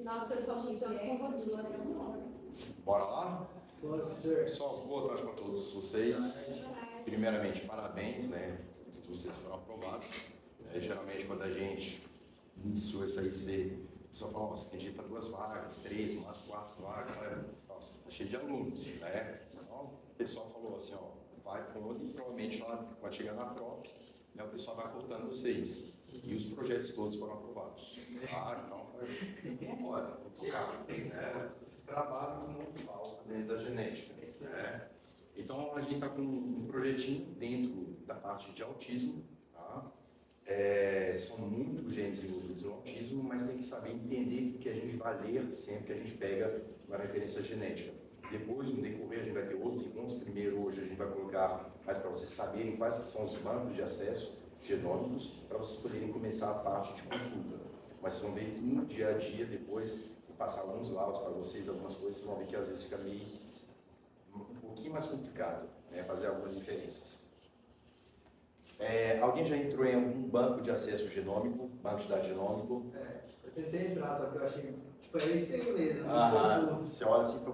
Nossa, só funciona com rotina. Bora lá? Boa, professor. Pessoal, boa tarde para todos vocês. Primeiramente, parabéns, né? Todos vocês foram aprovados. Geralmente, quando a gente iniciou essa IC, o pessoal fala, nossa, tem gente para 2 vagas, 3, umas 4 vagas. Nossa, tá cheio de alunos, né? Então, o pessoal falou assim, ó, vai pondo e provavelmente lá, quando chegar na prop, né, o pessoal vai voltando vocês. E os projetos todos foram aprovados. Então, vamos embora, vamos tocar. Trabalho que não falta dentro da genética. Então, a gente está com um projetinho dentro da parte de autismo. Tá? São muitos genes envolvidos no autismo, mas tem que saber entender o que a gente vai ler sempre que a gente pega uma referência genética. Depois, no decorrer, a gente vai ter outros encontros. Primeiro, hoje, a gente vai colocar mais para vocês saberem quais são os bancos de acesso genômicos, para vocês poderem começar a parte de consulta. Mas vocês vão ver que no dia a dia, depois, vou passar alguns laudos para vocês, algumas coisas, vocês vão ver que às vezes fica meio um pouquinho mais complicado, né, fazer algumas diferenças. Alguém já entrou em algum banco de acesso genômico, banco de dados genômico? Eu tentei entrar, só que eu achei, tipo, é isso aí mesmo, você olha assim para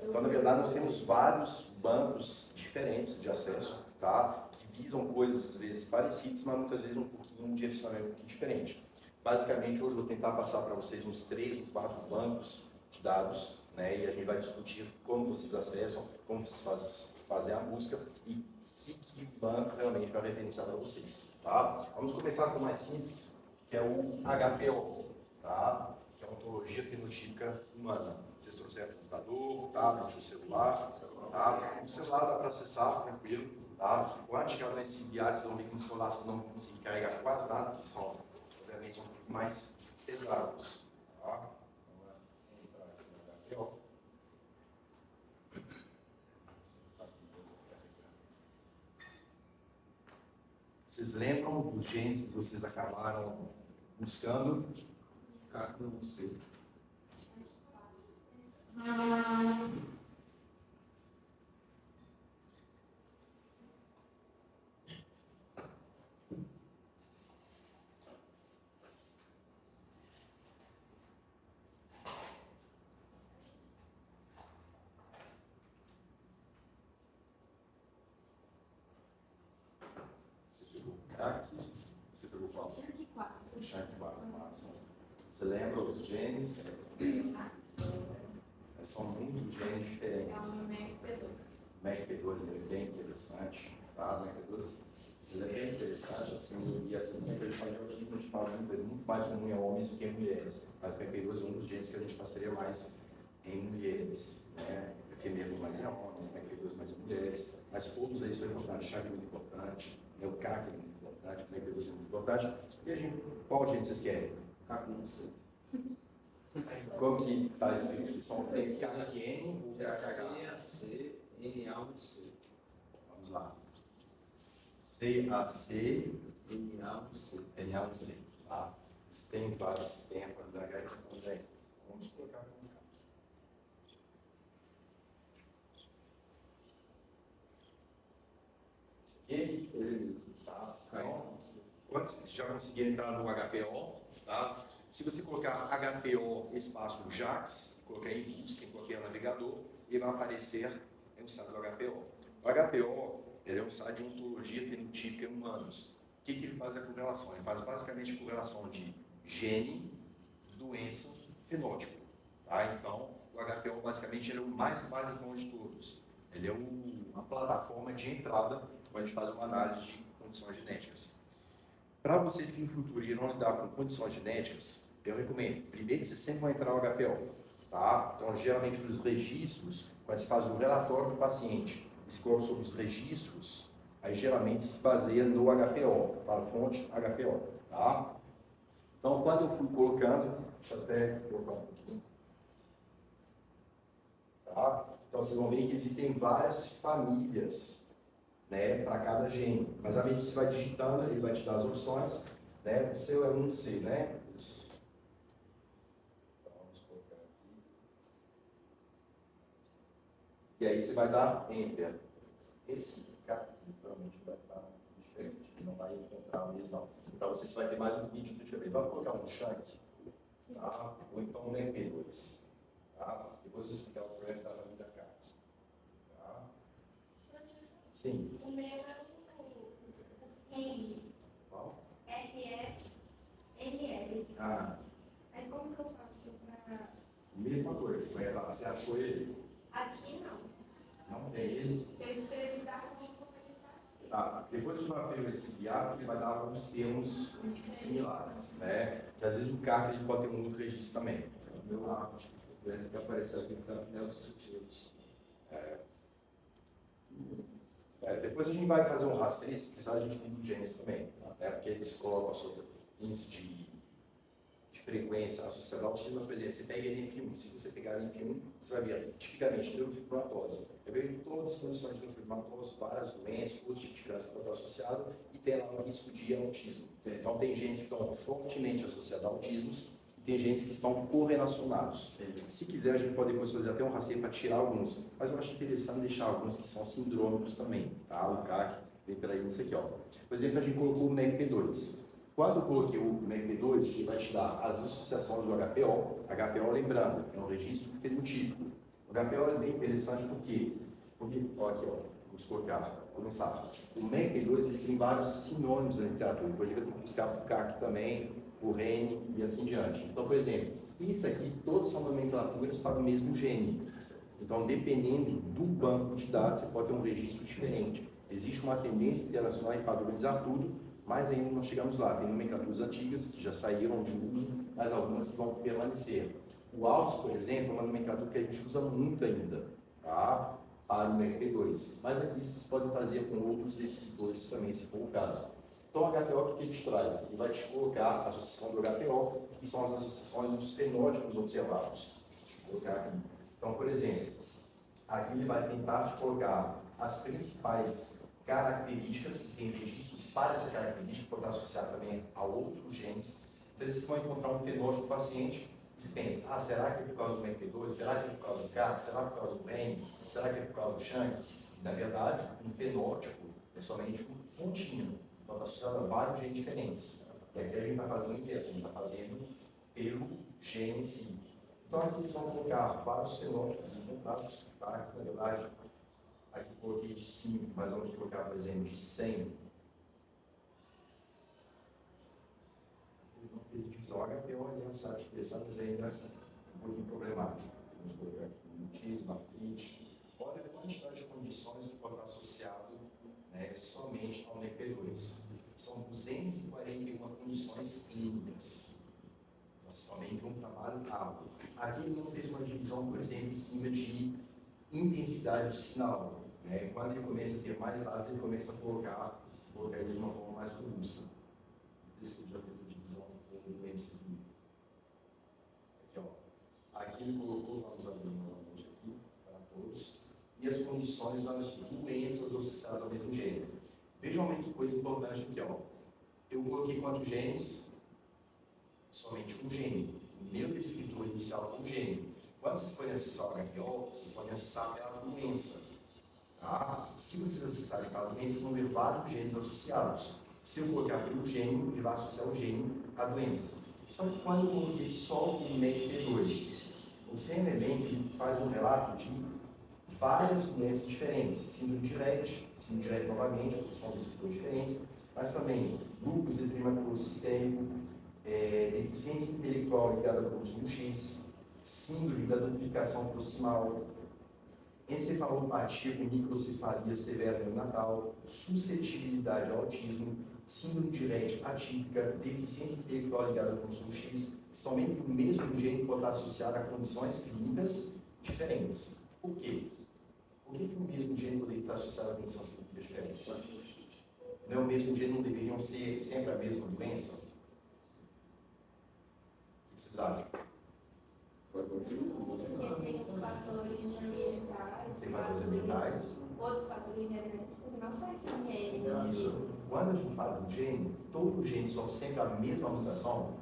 Então, na verdade, nós temos vários bancos diferentes de acesso, tá? Que visam coisas, às vezes, parecidas, mas muitas vezes um direcionamento um pouquinho diferente. Basicamente, hoje eu vou tentar passar para vocês uns 3 ou 4 bancos de dados, né? E a gente vai discutir como vocês acessam, como vocês fazem a busca e que banco realmente vai referenciar para vocês, tá? Vamos começar com o mais simples, que é o HPO, tá? Que é a ontologia fenotípica humana. Vocês trouxeram o computador, o tablet, o celular, tá? O celular dá para acessar tranquilo, tá? Quando chegar nesse BI, vocês vão ver que no celular vocês não vão conseguir carregar quase nada, que são, obviamente, são um pouco mais pesados, tá? Vamos entrar aqui no HPO. Vocês lembram dos genes que vocês acabaram buscando? Não sei. Você pegou qual? Shank 4. Shank 4, massa. Você lembra os genes? São muitos genes diferentes. É um MECP2 é bem interessante, tá? MECP2 ele é bem interessante, assim, e assim, sempre a gente fala que ele é muito mais comum em homens do que em mulheres. Mas MECP2 é um dos genes que a gente passaria mais em mulheres, né? FML mais em homens, MECP2 mais em mulheres, mas todos eles são importantes. Shank é muito importante, o CAC é muito importante, o MECP2 é muito importante. E a gente, qual gene vocês querem? CAC não sei. Como que está escrito? São CACN ou CAC, NA, não sei. Vamos lá. CAC, NA, não sei. NA, não sei. Tá? Tem vários tempos da galera também. Vamos colocar como cá. Esse aqui? Tá. Então, quantos já conseguiram entrar no HPO? Tá? Se você colocar HPO espaço JAX, colocar em busca em qualquer navegador, ele vai aparecer no site do HPO. O HPO ele é um site de ontologia fenotípica em humanos. O que ele faz a correlação? Ele faz basicamente a correlação de gene, doença, fenótipo. Tá? Então, o HPO basicamente ele é o mais básico de todos. Ele é uma plataforma de entrada para a gente fazer uma análise de condições genéticas. Para vocês que no futuro irão lidar com condições genéticas, eu recomendo, primeiro que vocês sempre vão entrar no HPO, tá? Então, geralmente, os registros, quando se faz o relatório do paciente, e se coloca sobre os registros, aí geralmente se baseia no HPO, fala fonte HPO, tá? Então, quando eu fui colocando, deixa eu até colocar um pouquinho, tá? Então, vocês vão ver que existem várias famílias, né, para cada gene. Mas à medida que você vai digitando, ele vai te dar as opções, né? O seu é 1C, né? Então, vamos colocar aqui. E aí você vai dar Enter. Esse capítulo provavelmente vai estar diferente, não vai encontrar o mesmo não. Para você vai ter mais um vídeo do dia. Vamos colocar um Shank. tá? Ou então o MEP2. Tá? Depois eu vou explicar o problema da família CAC. Tá? Sim. O meu é o R. Qual? R-E-L-L. Ah, Aí como que eu faço pra... mesma coisa. Você vai lá, você achou ele? Aqui não. Não tem ele? Eu escrevi da forma como ele tá aqui. Tá. Depois de uma pergunta de guiar, porque ele vai dar alguns termos similares, né? Que às vezes o CAC ele pode ter um outro registro também. Tá? Parece que apareceu aqui no final dos sentidos. Depois a gente vai fazer um rastreio, se precisar a gente muda o genes também, né? Porque eles colocam sobre índice de frequência associada ao autismo. Por exemplo, você pega NF1, se você pegar NF1, você vai ver tipicamente neurofibrimatose. Eu vejo todas as condições de neurofibrimatose, várias doenças, outros tipos de câncer que estão associados e tem lá um risco de autismo. Então tem genes que estão fortemente associados a autismos e tem genes que estão correlacionados. Se quiser, a gente pode depois fazer até um rastreio para tirar alguns, mas eu acho interessante deixar alguns que são sindrômicos também, tá? O CAC vem por aí nisso aqui, ó. Por exemplo, a gente colocou o MECP2. Quando eu coloquei o MECP2, ele vai te dar as associações do HPO. HPO, lembrando, é um registro fenotípico. O HPO é bem interessante porque ó, aqui, ó, vamos começar. O MECP2 ele tem vários sinônimos na literatura. Depois a gente vai ter que buscar o CAC também, o REN e assim diante. Então, por exemplo, isso aqui, todos são nomenclaturas para o mesmo gene. Então, dependendo do banco de dados, você pode ter um registro diferente. Existe uma tendência internacional em padronizar tudo, mas ainda não chegamos lá. Tem nomenclaturas antigas que já saíram de uso, mas algumas que vão permanecer. O AUTS, por exemplo, é uma nomenclatura que a gente usa muito ainda, tá? Para o MECP2. Mas aqui vocês podem fazer com outros descriptores também, se for o caso. Então, o HPO, o que ele te traz? Ele vai te colocar a associação do HPO, que são as associações dos fenótipos observados. Vou colocar aqui. Então, por exemplo, aqui ele vai tentar te colocar as principais características que tem registro para essa característica, que pode estar associada também a outros genes. Então, vocês vão encontrar um fenótipo do paciente e você pensa, será que é por causa do MECP2? Será que é por causa do CAC? Será que é por causa do REN? Será que é por causa do SHANK? E, na verdade, um fenótipo é somente um pontinho. Então, está associado a vários genes diferentes. E aqui a gente vai fazendo o que? A gente está fazendo pelo gene em si. Então, aqui eles vão colocar vários fenótipos encontrados, tá? Aqui, na verdade, aqui coloquei de 5, mas vamos colocar, por exemplo, de 100. Ele não fez a divisão HPO, aliança de pressão, mas ainda é um pouquinho problemático. Vamos colocar aqui mutismo, artrite. Olha a quantidade de condições que pode estar associado, né, somente ao MECP2. São 241 condições clínicas. Somente um trabalho árduo. Aqui ele não fez uma divisão, por exemplo, em cima de intensidade de sinal. Né? Quando ele começa a ter mais dados, ele começa a colocar ele de uma forma mais robusta. Esse já fez a divisão com esse aqui. Aqui, ó. Aqui ele colocou, vamos abrir novamente aqui para todos, e as condições das doenças associadas ao mesmo gene. Vejam bem que coisa importante aqui, ó. Eu coloquei quantos genes? Somente um gene. O meu descritor inicial foi um gene. Quando vocês forem acessar o HPO, vocês podem acessar aquela doença. Tá? Se vocês acessarem aquela doença, vocês vão ver vários genes associados. Se eu colocar pelo gene, ele vai associar o gene a doenças. Só que quando eu coloquei só o MECP2, observe bem que ele faz um relato de várias doenças diferentes. Síndrome de Rett novamente, porque são descritores diferentes, mas também lúpus eritematoso sistêmico, deficiência intelectual ligada ao cromossomo X, síndrome da duplicação proximal, encefalopatia com microcefalia severa neonatal, suscetibilidade ao autismo, síndrome de Rett atípica, deficiência intelectual ligada ao cromossomo X, somente o mesmo gene pode estar associado a condições clínicas diferentes. Por quê? Por que o mesmo gene poderia estar associado a condições clínicas diferentes? Não é o mesmo gene, não deveriam ser sempre a mesma doença? O que vocês acham? Porque tem os fatores ambientais, Tem fatores ambientais. outros fatores genéticos, não só esse gene. Isso. Quando a gente fala do gene, todo gene sofre sempre a mesma mutação?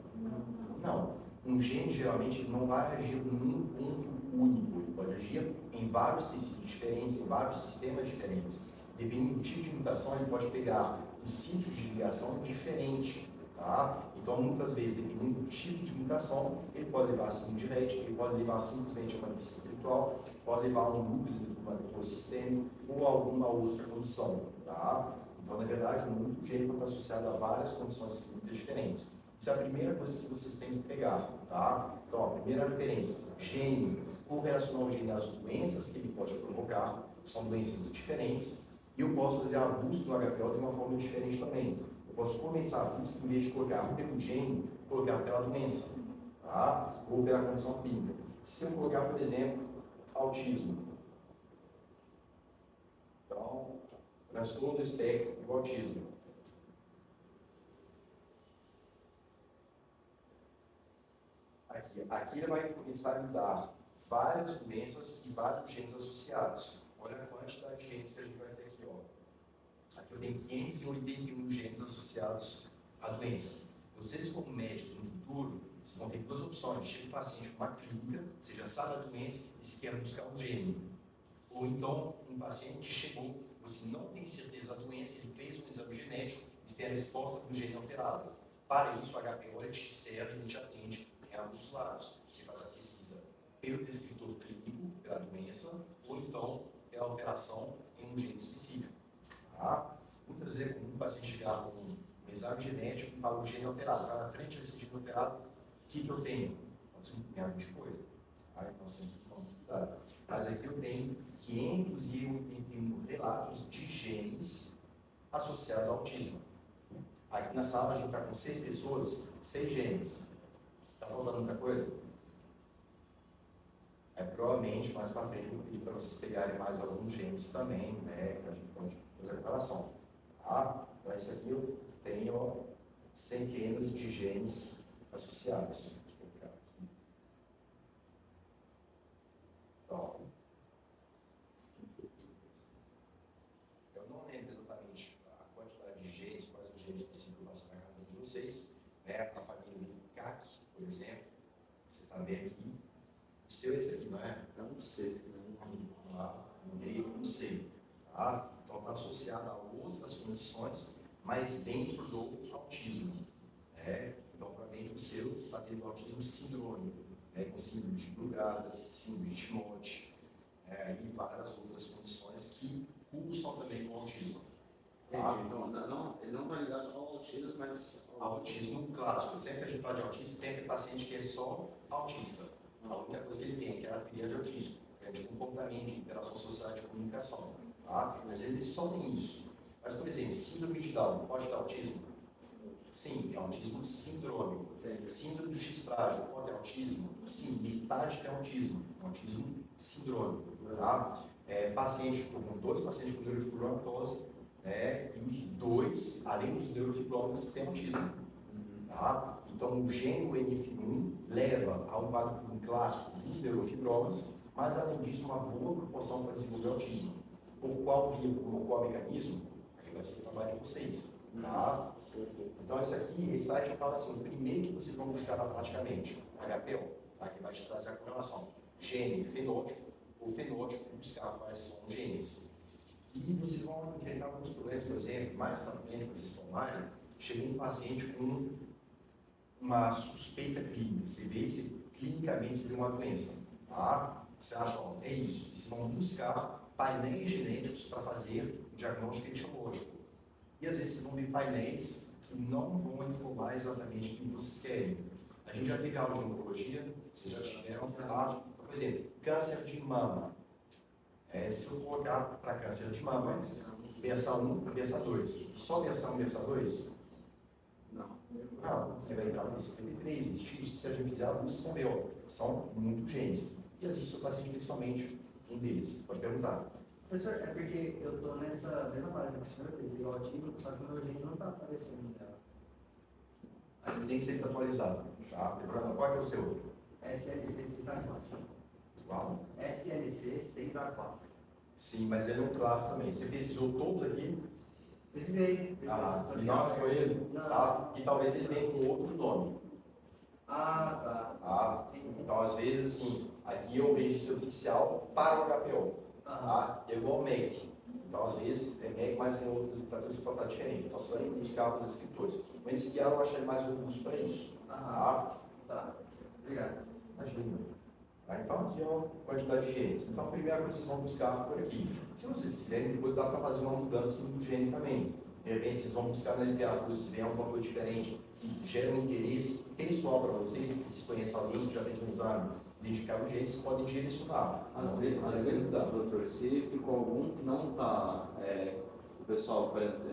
Não. Um gene geralmente não vai agir num ponto único, ele pode agir em vários tecidos diferentes, em vários sistemas diferentes. Dependendo do tipo de mutação, ele pode pegar um sítio de ligação diferente. Tá? Então, muitas vezes, dependendo do tipo de mutação, ele ele pode levar a síndrome de Rett, ele pode levar simplesmente a uma deficiência intelectual, pode levar a um lúpus eritematoso sistêmico ou alguma outra condição, tá? Então, na verdade, o núcleo gênico está associado a várias condições clínicas diferentes. Isso é a primeira coisa que vocês têm que pegar, tá? Então, a primeira referência, gene, correlacionar o gene às doenças que ele pode provocar, são doenças diferentes, e eu posso fazer a busca no HPO de uma forma diferente também. Eu posso começar a busca, em vez de colocar pelo gene, colocar pela doença, tá? Ou pela condição clínica. Se eu colocar, por exemplo, autismo, então, transtorno do espectro do autismo. Aqui ele vai começar a me dar várias doenças e vários genes associados. Olha a quantidade de genes que a gente vai ter aqui, ó. Aqui eu tenho 581 genes associados à doença. Vocês, como médicos no futuro, vocês vão ter duas opções. Chega um paciente com uma clínica, você já sabe a doença e se quer buscar um gene. Ou então, um paciente que chegou, você não tem certeza da doença, ele fez um exame genético e tem a resposta do gene alterado. Para isso, o HPO ele te serve, ele te atende em ambos os lados. Você faz a pesquisa pelo descritor clínico, pela doença, ou então pela alteração em um gene específico. Tá? Muitas vezes é comum o paciente chegar com um exame genético e fala o gene alterado. Está na frente desse gene alterado, o que eu tenho? Pode ser um punhado de coisa. Tá? Então, sempre toma cuidado. Mas aqui eu tenho 581 relatos de genes associados ao autismo. Aqui na sala a gente está com 6 pessoas, 6 genes. Está faltando muita coisa? Provavelmente mais para frente eu vou pedir para vocês pegarem mais alguns genes também, né? Que a gente pode fazer a comparação. Tá? Então, esse aqui eu tenho centenas de genes associados. Vou colocar aqui. Então, eu não lembro exatamente a quantidade de genes, quais os genes específicos eu passei na cada um de vocês, né? A família CAC, por exemplo, você está bem aqui. O seu é esse aqui, não é? Eu não sei. Não sei. Tá? Então está associado a outras condições, mas dentro do autismo. Né? Então, provavelmente o seu está dentro do autismo sindrômico, né? Com síndrome de Brugada, síndrome de Timóteo, e várias outras condições que cursam também com o autismo. Tá? Então, ele não está ligado ao autismo, mas ao autismo clássico. Sempre que a gente fala de autismo, tem aquele paciente que é só autista. A única coisa que ele tem é aquela tríade de autismo, de comportamento, de interação social, de comunicação. Tá? Mas ele só tem isso. Mas, por exemplo, síndrome de Down pode dar autismo? Sim, é autismo sindrômico. Síndrome do X frágil pode ter autismo? Sim, metade tem autismo. Autismo sindrômico. Tá? Paciente, com 2 pacientes com neurofibromatose, né? E os 2, além dos neurofibromas, têm autismo. Tá? Então, o gene NF1 leva a um quadro clássico dos neurofibromas, mas, além disso, uma boa proporção para desenvolver autismo. Por qual via, por qual mecanismo? Aí vai ser o trabalho de vocês. Tá? Então, esse site fala assim, o primeiro que vocês vão buscar praticamente, HPO, tá? Que vai te trazer a correlação. Gene, fenótipo, ou fenótipo, buscar quais são os genes. E vocês vão enfrentar alguns problemas, por exemplo, mais para frente, quando vocês estão online, chega um paciente com uma suspeita clínica, você vê se clinicamente você vê uma doença, tá? Você acha, ó, é isso, e vocês vão buscar painéis genéticos para fazer o diagnóstico etiológico. E às vezes vocês vão ver painéis que não vão informar exatamente o que vocês querem. A gente já teve aula de oncologia, vocês já tiveram, tá? Por exemplo, câncer de mama. Se eu colocar para câncer de mama, BRCA 1 e BRCA 2, só BRCA 1 e BRCA 2? Não, você vai entrar no 53, se a gente fizer a luz, vão ver, são muitos genes. E às vezes o seu paciente fez somente um deles. Pode perguntar. Professor, é porque eu estou nessa mesma página que o senhor fez, o autismo, só que o meu gene não está aparecendo nela. Ele nem sempre está atualizado, tá? Qual que é o seu? SLC 6A4. Qual? SLC 6A4. Sim, mas ele é um traço também. Você pesquisou todos aqui? Pesquisei. E não achou ele? Não. Tá? E talvez ele venha com outro nome. Tá. Tá? Então, às vezes, assim, aqui é o registro oficial para o HPO. Tá? É igual ao MEC. Então, às vezes, é MEC, mas em outros tratores você pode estar diferente. Então, você vai buscar os escritores. Mas esse guiado eu acho ele mais robusto para isso. Tá? Obrigado. Imagina. Então, aqui é a quantidade de genes. Então, a primeira coisa que vocês vão buscar por aqui. Se vocês quiserem, depois dá para fazer uma mudança no gene também. De repente, vocês vão buscar na literatura se vem alguma coisa diferente que gera um interesse pessoal para vocês, porque vocês conhecem alguém que já fez um exame, identificar o gene, vocês podem direcionar. Às vezes dá, doutor, se ficou algum que não está, o pessoal, por exemplo,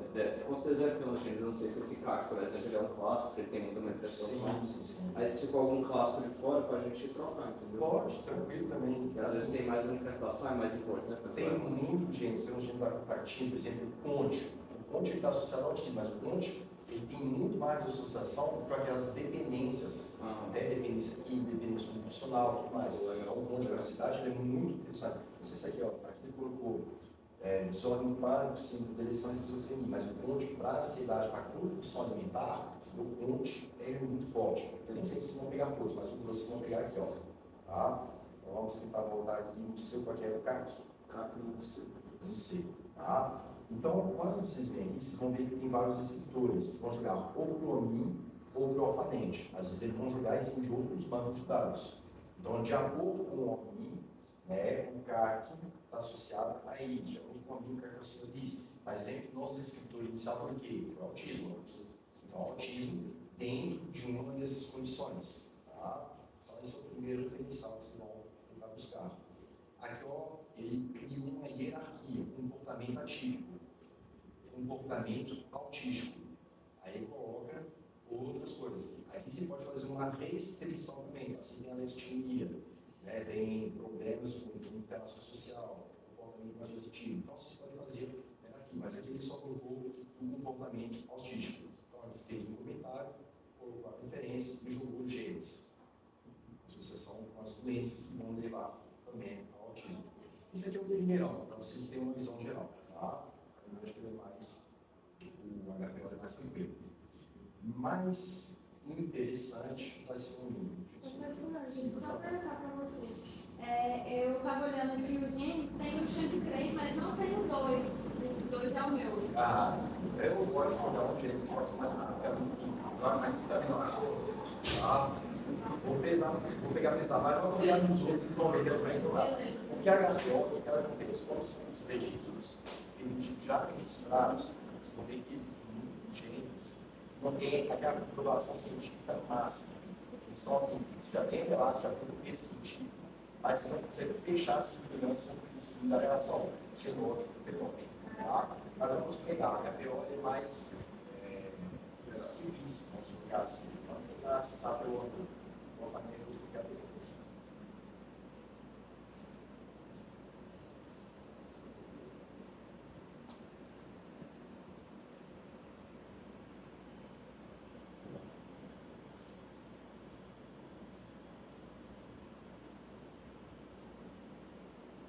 com certeza deve ter uns genes, eu não sei se esse CAC, por exemplo, ele é um clássico, você tem muita manifestação. Sim. Aí se ficou algum clássico de fora, para a gente trocar, entendeu? Pode, tranquilo também. E às vezes tem mais manifestação, é mais importante. Mas Tem muito gene, tem um gene da cartina, por exemplo, o CONT. O CONT está associado ao autismo, mas o CONT ele tem muito mais associação com aquelas dependências, até dependência química, dependência nutricional, tudo mais. Então, o CONT da cidade ele é muito interessante. Não sei se aqui, ó, aqui ele colocou desordem do pânico, síndrome de eleição e esquizofrenia, mas o CONT para a ansiedade, para a compulsão alimentar, o CONT é muito forte. Eu nem sei se vocês vão pegar todos, mas o que vocês vão pegar aqui, ó. Tá? Então, vamos tentar voltar aqui no seu, qual que é o CAC? CAC no seu. No seu, tá? Então, quando vocês vêm aqui, vocês vão ver que tem vários escritores que vão jogar ou pro Amin ou pro Alfanente. Às vezes eles vão jogar em cima de outros bancos de dados. Então, de acordo com o Amin, o CAC está associado a ele, de acordo com o Amin, o CAC está associado a isso. Mas lembra que o nosso descritor inicial foi o quê? Foi o autismo. Então, autismo dentro de uma dessas condições. Tá? Então, esse é o primeiro referencial que vocês vão tentar buscar. Aqui, ó, ele cria uma hierarquia, um comportamento atípico, um comportamento autístico. Aí ele coloca outras coisas. Aqui você pode fazer uma restrição também, assim tem a leishmania, tem problemas com interação social, comportamento mais positivo. Então vocês podem fazer aqui, mas aqui ele só colocou o comportamento autístico. Então ele fez um comentário, colocou a referência e jogou genes. Associação com as doenças que vão levar também ao autismo. Isso aqui é o primeirão, para vocês terem uma visão geral, tá? Eu acho que ele é mais, o HPO é mais tranquilo. Mais interessante vai ser um Professor, só perguntar para você. Eu estava olhando aqui os genes, tem o CHAMP3, mas não tem o 2. O 2 é o meu. Eu gosto de jogar um genes que pode ser mais rápido. Aqui também não. Tá? Vou pegar pesado, mas vamos jogar nos outros que vão ver também. Porque a HPO, ela não tem esse condição dos registros já registrados, você não tem que existir muitos genes, não tem aquela comprovação científica máxima. Eles são assim, já tem relatos, já tem documento científico, mas você não consegue fechar a segurança da relação genótipo-fenótipo. Tá? Mas vamos pegar, a HPO é mais simplista, vamos explicar assim. Então, você sabe o família vou explicar depois.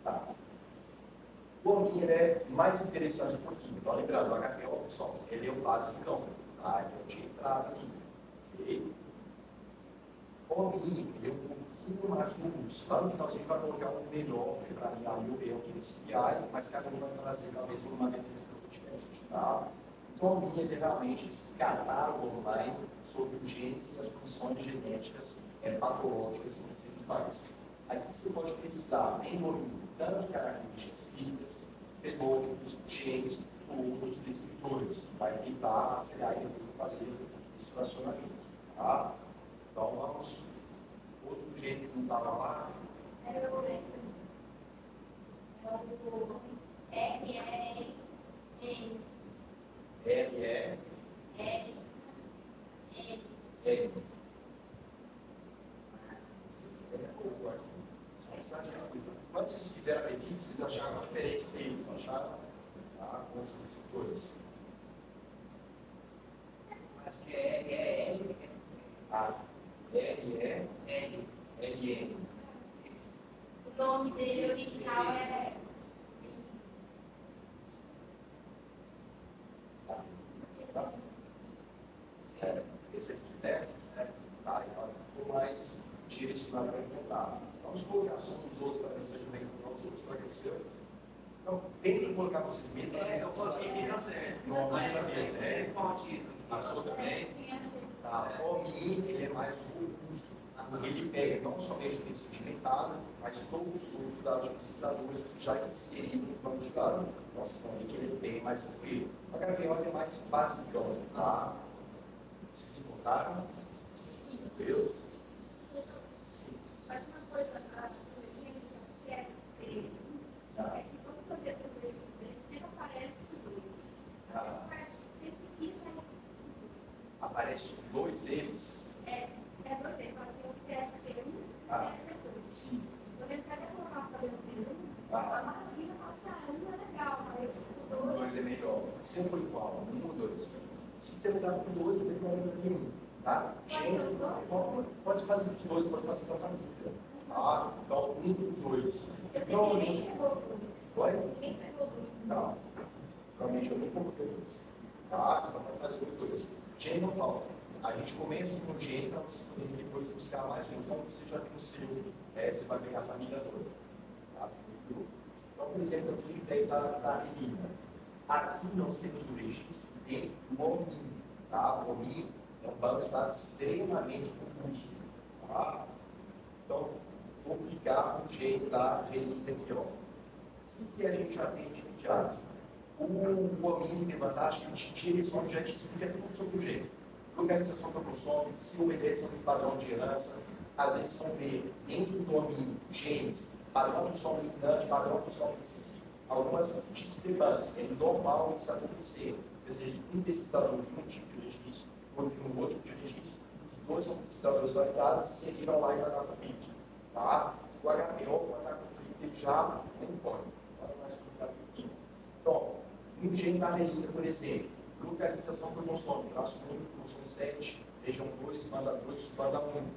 Tá. O Amin é mais interessante um pouquinho. Então, lembrando, o HPO, pessoal, ele é o basicão, tá? Ele é o de entrada ali. Okay? O Amin, ele é um pouquinho mais confuso. Lá no final, você vai colocar um melhor, que para mim ali é o que ele se viaja, mas cada um vai trazer talvez uma vertente um pouco diferente. Tá? Então, o Amin é realmente esse catálogo online sobre os genes e as funções genéticas patológicas que se faz. Aqui você pode precisar, em Amin, tanto características clínicas, fenótipos, genes ou outros descritores. Vai tentar acelerar e fazer esse fracionamento. Tá? Então vamos. Outro gene que não estava lá. É o Quando vocês fizeram a pesquisa, vocês acharam a referência deles, não acharam? Tá? Com esses escritores. Acho que é L. L-E-L-N. O nome dele original é. Esse aqui, né? Tá, então ficou mais direcionado para encontrar. Vamos colocar só nos outros para ver se a gente vai encontrar os outros para crescer. Então, tentem colocar vocês mesmos para ver se vocês acham. Não vai já ter, Achou também? Sim, achei. Tá, o Amin, ele é mais robusto. ele pega não somente o sedimentado, mas todos os outros dados pesquisadores que já inseriram no plano de dados. Nossa, então que ele é bem mais tranquilo. O HBO é mais basicão, tá? Vocês encontraram? Tranquilo? Sim. Mas uma coisa, a PSC, é que quando fazer essa pesquisa dele, sempre aparece dois. Sempre precisa Aparece dois deles? É dois deles, mas tem o PSC1 e o PSC2. Sim. Eu lembro que até colocar fazendo P1, Ah. a maravilha, nossa, um é legal, mas o O dois. 2 é melhor. Sempre foi igual, 1 ou 2. Se você mudar com 2, não tem problema nenhum. Tá? Pode fazer os dois, pode fazer com a família. Tá? Então, 1 ou 2. Eu sei que ninguém pegou dois. Foi? Ninguém pegou dois. Não. Provavelmente eu nem coloquei 2. Tá? Então, pode fazer com 2. Gene não falta. A gente começa com o gene para você poder depois buscar mais um. Então, você já tem o seu. Você vai pegar a família toda. Tá? Então, por exemplo, aqui a gente tem da anemia. Aqui nós temos o registro dentro do homem. Tá? O homem é um banco de dados extremamente robusto. Tá? Então, vou clicar no gene da renina aqui. Ó. O que a gente já tem de imediato? O homem tem vantagem que ele te direciona e já te explica tudo sobre o gene. Localização cromossômica, se obedece a um padrão de herança, às vezes vão ver dentro do homem genes, padrão do som dominante, padrão do som recessivo, algumas discrepâncias. É normal isso acontecer. Às vezes, um pesquisador viu um tipo de registro, outro viu um outro tipo de registro, os dois são pesquisadores validados e seguiram lá e vai dar conflito. Tá? O HPO, quando está conflito, ele já não pode. Olha mais complicado um pouquinho. Então, no gene da anemia, por exemplo, localização cromossômica, traço único, cromossomo 7, região 2, banda 2, banda 1.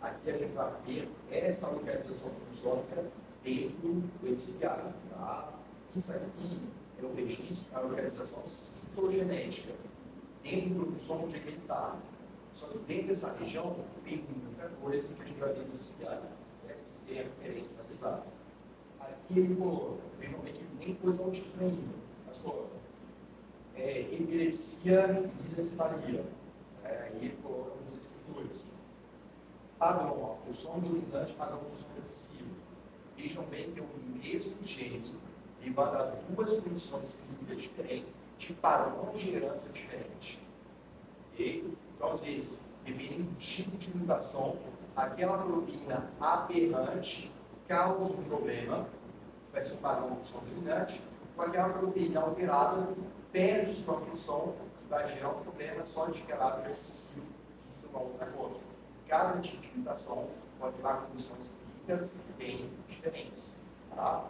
Aqui a gente vai ver essa localização cromossômica dentro desse galho. Tá? Isso aqui é o registro da localização citogenética, dentro do cromossomo onde ele está. Só que dentro dessa região tem muita coisa que a gente vai ver nesse galho. Deve ter a referência mais exata. Aqui ele coloca, vejam bem que nem pôs autismo ainda, mas coloca epilepsia e desencefalia. E ele coloca nos escritores. Padrão, o som dominante, padrão do som excessivo. Vejam bem que é o mesmo gene e vai dar duas condições clínicas diferentes, de padrões de herança diferentes. Okay? Então, às vezes, dependendo do tipo de mutação, aquela proteína aberrante causa um problema, vai ser um padrão do som dominante, com aquela proteína alterada perde sua função, que vai gerar um problema só de caráter excessivo, isso é uma outra coisa. Cada tipo de mutação pode levar a condições clínicas bem diferentes. Tá?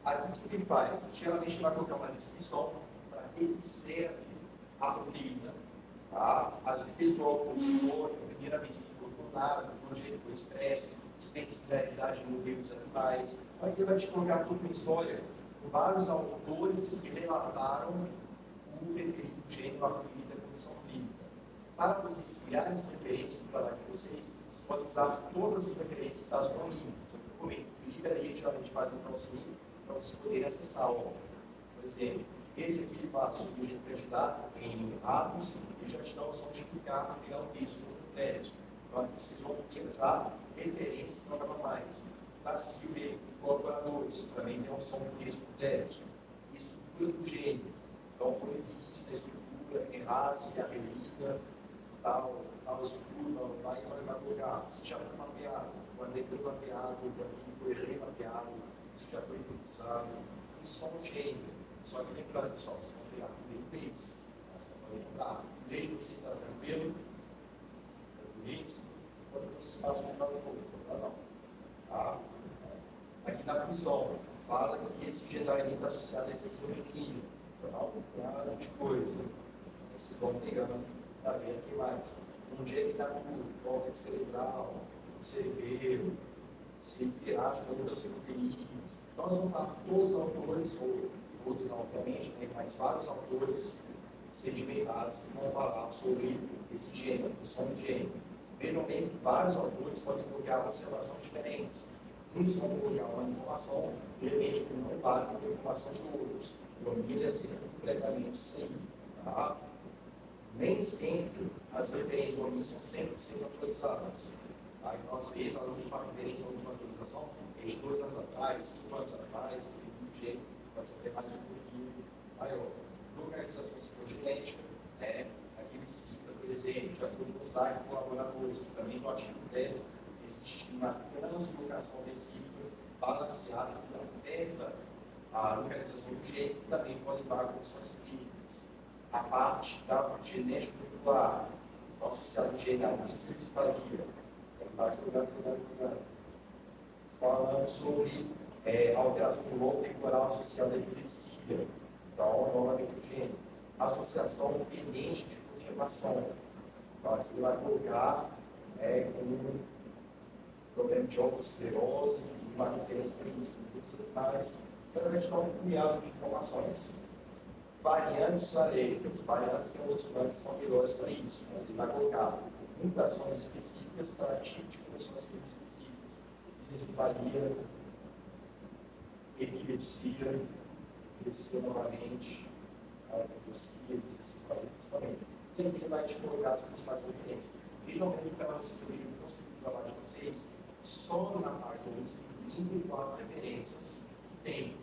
Aqui o que ele faz? Geralmente ele vai colocar uma descrição para que serve a proteína. Tá? Às vezes ele coloca o histórico, a primeira vez que ele colocou nada, onde ele foi expresso, se tem similaridade no meio dos animais. Aqui ele vai te colocar tudo na história. Vários autores que relataram o referido gênero à referida à condição clínica. Para vocês criarem as referências do trabalho de vocês podem usar todas as referências das domínios. Eu recomendo que livraria geralmente fazem para vocês poderem acessar. Ó. Por exemplo, esse aqui ele fala sobre o gênero candidato em ratos e já te dá a opção de clicar para pegar o texto completo. Então, aqui vocês vão ter já referências que não dá mais. Da Silvia colaboradores, também tem a opção de texto completo. Estrutura do gênero. Então, foi vista a estrutura, errados, que a relida, tal estrutura, vai colocar. Se já foi mapeado, quando ele foi mapeado, quando ele foi remapeado, se já foi utilizado, função do gênero. Só que lembrando, pessoal, se mapear por inglês, você vai lembrar. Em vez de você estar tranquilo, quando vocês passam para o pouco, não. Tá? Aqui na função, fala que esse gene está associado a esquizofrenia, para de coisa. Vocês vão pegando, tá vendo aqui mais. Um dia ele está com córtex cerebral, cerebelo, se interage com outras proteínas. Então, nós vamos falar com todos os autores, ou todos não, obviamente, né, mas vários autores sedimentados que vão falar sobre esse gene, a função do gene. Vejam bem que vários autores podem colocar observações diferentes. Uns vão colocar uma informação, de repente, que não vale com a informação de outros. A família é sempre completamente sem. Tá? Nem sempre as referências OMI são 100% atualizadas. Tá? Então, às vezes, a última referência, a última atualização é de 2 anos atrás, 5 anos atrás, o gene pode ser até mais um pouquinho maior. Localização citogenética, né? Aqui ele cita, por exemplo, de acordo com os colaboradores, que também no artigo 10 existe uma translocação recíproca balanceada que afeta a localização do gene, que também pode dar condições clínicas. A parte da genética molecular, associada ao gene da anencefalia, está jogando. Falando sobre alteração do lobo temporal associada à epilepsia. Então, novamente o gene. Associação pendente de confirmação. Então, aqui ele vai colocar com problema de osteoporose, uma referência para isso, mas realmente está um punhado de informações. Variantes saleiras. Variantes tem outros planos que são melhores para isso, mas ele vai colocar mutações específicas para tipo de condições específicas. Encefalia, epilepsia novamente, epilepsia, encefalia principalmente. E ele vai te colocar as principais referências. Vejam bem que elas construíram o trabalho de vocês, só na página 34 referências. Tem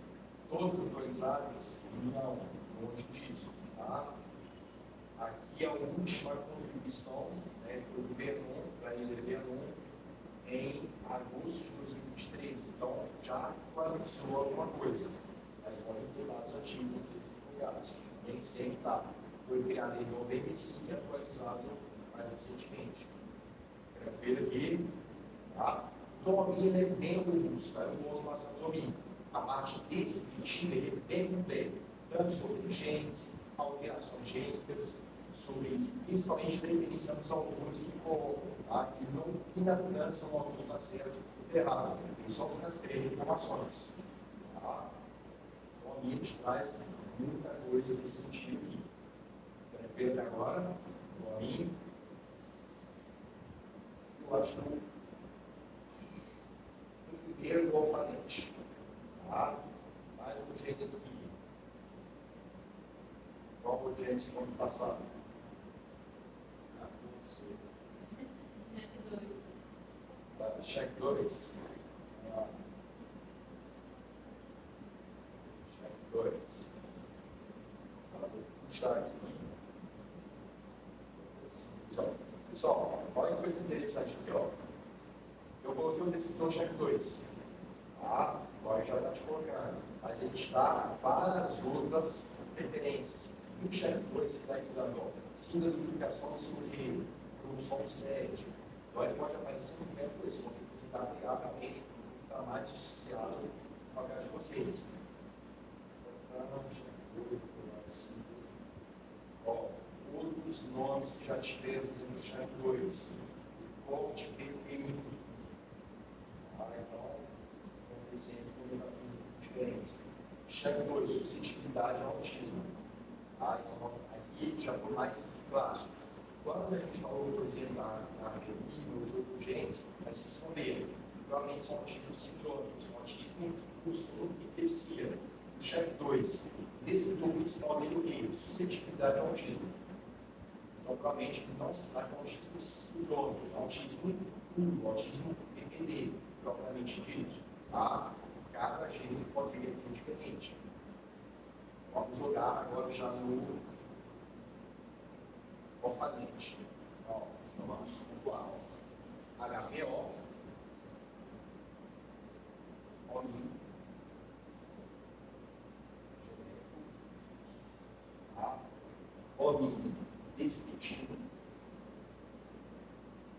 todas atualizadas? Não, longe disso. Tá? Aqui a última contribuição foi do Vernon, para ele Vernon, em agosto de 2023. Então, já atualizou alguma coisa. Mas podem ter dados antigos, às vezes divulgados. Nem sempre tá. Foi criado em 95 e atualizado mais recentemente. Tranquilo aqui? Tá? Tomina é bem robusto, é um osmolassatomia. A parte descritiva é bem completa, tanto sobre genes, alterações gênicas, sobre principalmente definição dos autores que colocam, tá? E não inabundância no autor está certo ou errado. Ele só rastreia informações. Tá? Então, a gente traz muita coisa nesse sentido aqui. Tranquilo até agora? Bom, eu acho que primeiro do alfabete. Tá? Mais um gene aqui. Qual o gene do ano passado? Check 2. Check 2. Vou puxar aqui. Pessoal, olha que coisa interessante aqui, ó. Eu coloquei o descritor check 2. Tá? Agora já está te colocando. Mas ele está várias outras referências. No check 2 ele está dando, ó, síndrome de duplicação do escorreio, cromossomo 7. Então ele pode aparecer no método desse momento, que está aplicavelmente, está mais associado com a cara de vocês. Ó, outros nomes que já tivemos no check 2. Coach PPM. Então, sempre diferentes. Check 2, suscetibilidade ao autismo. Então, aqui já foi mais clássico. Quando a gente falou, por exemplo, na reunião, no jogo de genes, mas vocês vão ver, provavelmente são autismos sindrômicos, autismo com epilepsia. O check 2, descritor principal dele é o quê? Suscetibilidade ao autismo. Então, provavelmente, não se trata de um autismo sindrômico, é um autismo puro, autismo PPD, propriamente dito. Tá? Cada gene pode ter diferente. Vamos jogar agora já no orfanete. Então vamos pontuar. HPO, OMI, tá? OMI descritivo.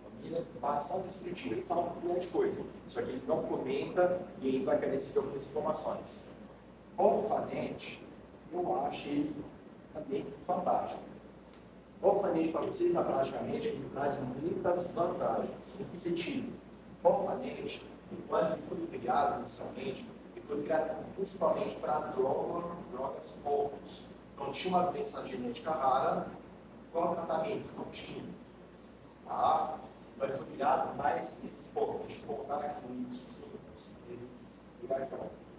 OMI é bastante descritivo. Ele fala um monte de coisa. Isso aqui ele não comenta e ele vai carecer de algumas informações. Orfanete, eu acho ele também fantástico. Orfanete para vocês, na praticamente, ele traz muitas vantagens. Em que sentido? Orfanete, quando ele foi criado inicialmente, ele foi criado principalmente para drogas órfãos. Então tinha uma doença genética rara, qual o tratamento? Não tinha. Tá? Então ele foi criado mais esse foco. Deixa eu colocar aqui no início,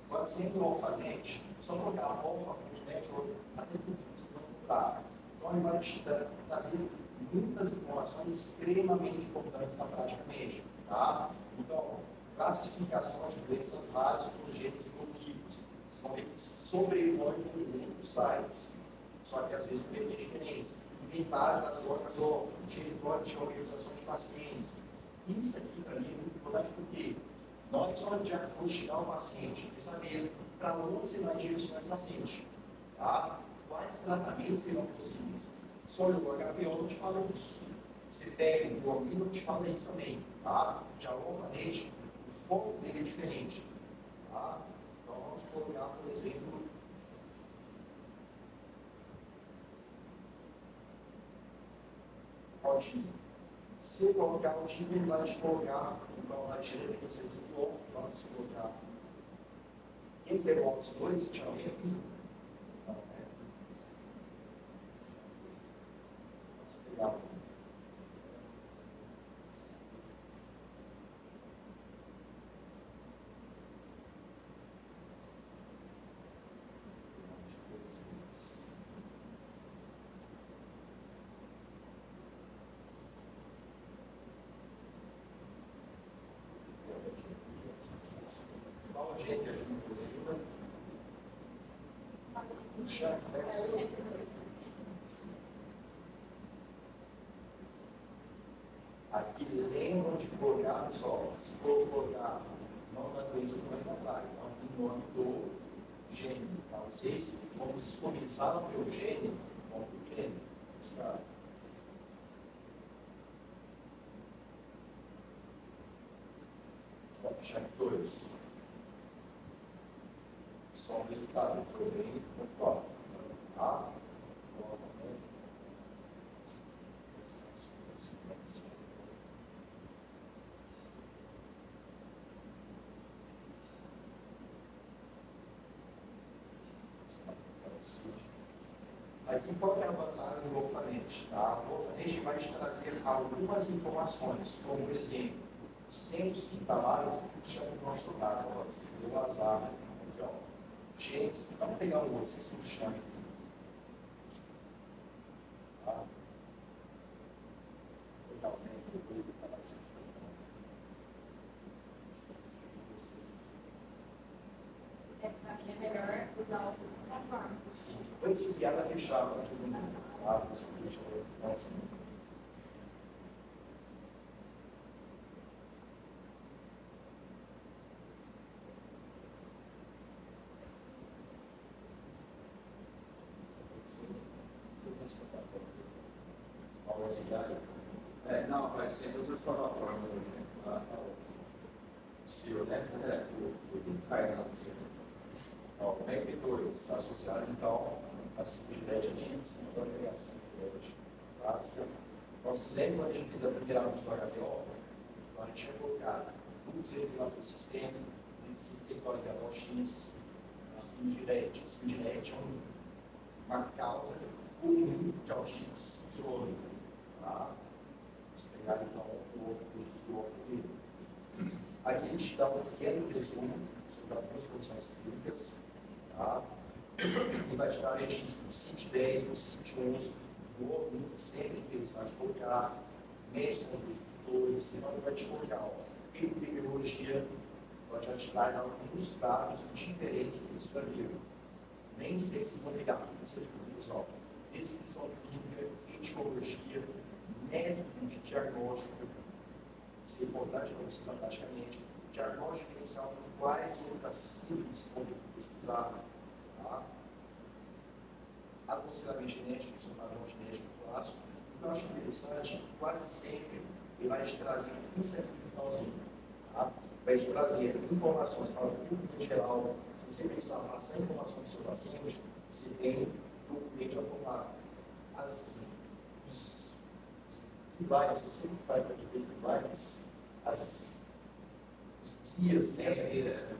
quando você entra no orfanete, só colocar orfanete ou até tudo que você vai encontrar. Então ele vai te trazer muitas informações extremamente importantes na prática médica. Tá? Então, classificação de doenças raras por genes e por tipos. Vocês vão ver que se sobrepõem em muitos sites, só que às vezes por meio diferentes. Inventário das drogas ou diretório de organização de pacientes. Isso aqui para mim é muito importante porque não é só diagnosticar o paciente, é saber para onde você vai direcionar esse paciente. Tá? Quais tratamentos serão possíveis? Se olha o HPO, não te fala isso. Você pega o hormônio, não te fala isso também. Tá? Já o alfanete, o foco dele é diferente. Tá? Então vamos colocar, por exemplo, autismo. Se eu colocar autismo, ele vai te colocar então, na referência singular, vamos colocar quem pegou os dois, tinha alguém aqui? Não, né? Vamos pegar qual o jeito que a gente precisa? Puxar, aqui lembram de colocar, pessoal, se for colocar não da doença, não vai encontrar, então aqui no nome do gene. Tá? Vocês, como vocês começaram pelo gene, vão para o gene. Buscar. Vamos puxar 2. Só o resultado foi bem pontual. Tá? Aqui, qual é a vantagem do alfanete? Tá? O alfanete vai te trazer algumas informações, como, por exemplo, o centro hospitalar puxa o nosso dado, o azar. Então, gente, vamos pegar um outro, se chama. Tá? Aqui é melhor usar a plataforma. Sim, depois se piada fechada para todo mundo. Ah, isso deixa eu ver. Nossa. Não, aparece em todas as plataformas. Possível, né? Cai na você. O MEC2 está associado, então, a simplicidade de índice da agregação clássica. Vocês lembram quando a gente fez a primeira aula do HPO? Então, a gente tinha colocado grupos regulados do sistema, território de X, a SPINDIRET. A SPINDIRET é uma causa comum de autismo sincrônico. Tá? Vamos pegar, então, o outro registro do alfabeto. Aqui a gente dá um pequeno resumo sobre algumas condições clínicas, tá? E vai te dar registro do CID-10, do CID-11, do hormônio, sempre interessante colocar, médicos são os descritores, então ele vai te colocar, ó, epidemiologia, ela já te traz alguns dados diferentes do que você já viu. Nem sei se vão pegar tudo isso aqui, pessoal. Descrição clínica, etiologia, método de diagnóstico, isso é importante para você praticamente. Diagnóstico diferencial de quais outras síndromes vão pesquisar. Tá? Aconselhamento genético, esse é um padrão genético clássico. Então, eu acho interessante, quase sempre, ele vai te trazer isso aqui no finalzinho. Tá? Vai te trazer informações para o público em geral. Se você precisar passar informação do seu paciente, você tem documento já formado. Os guidelines, eu sempre falo para aqueles guidelines, os guias, né,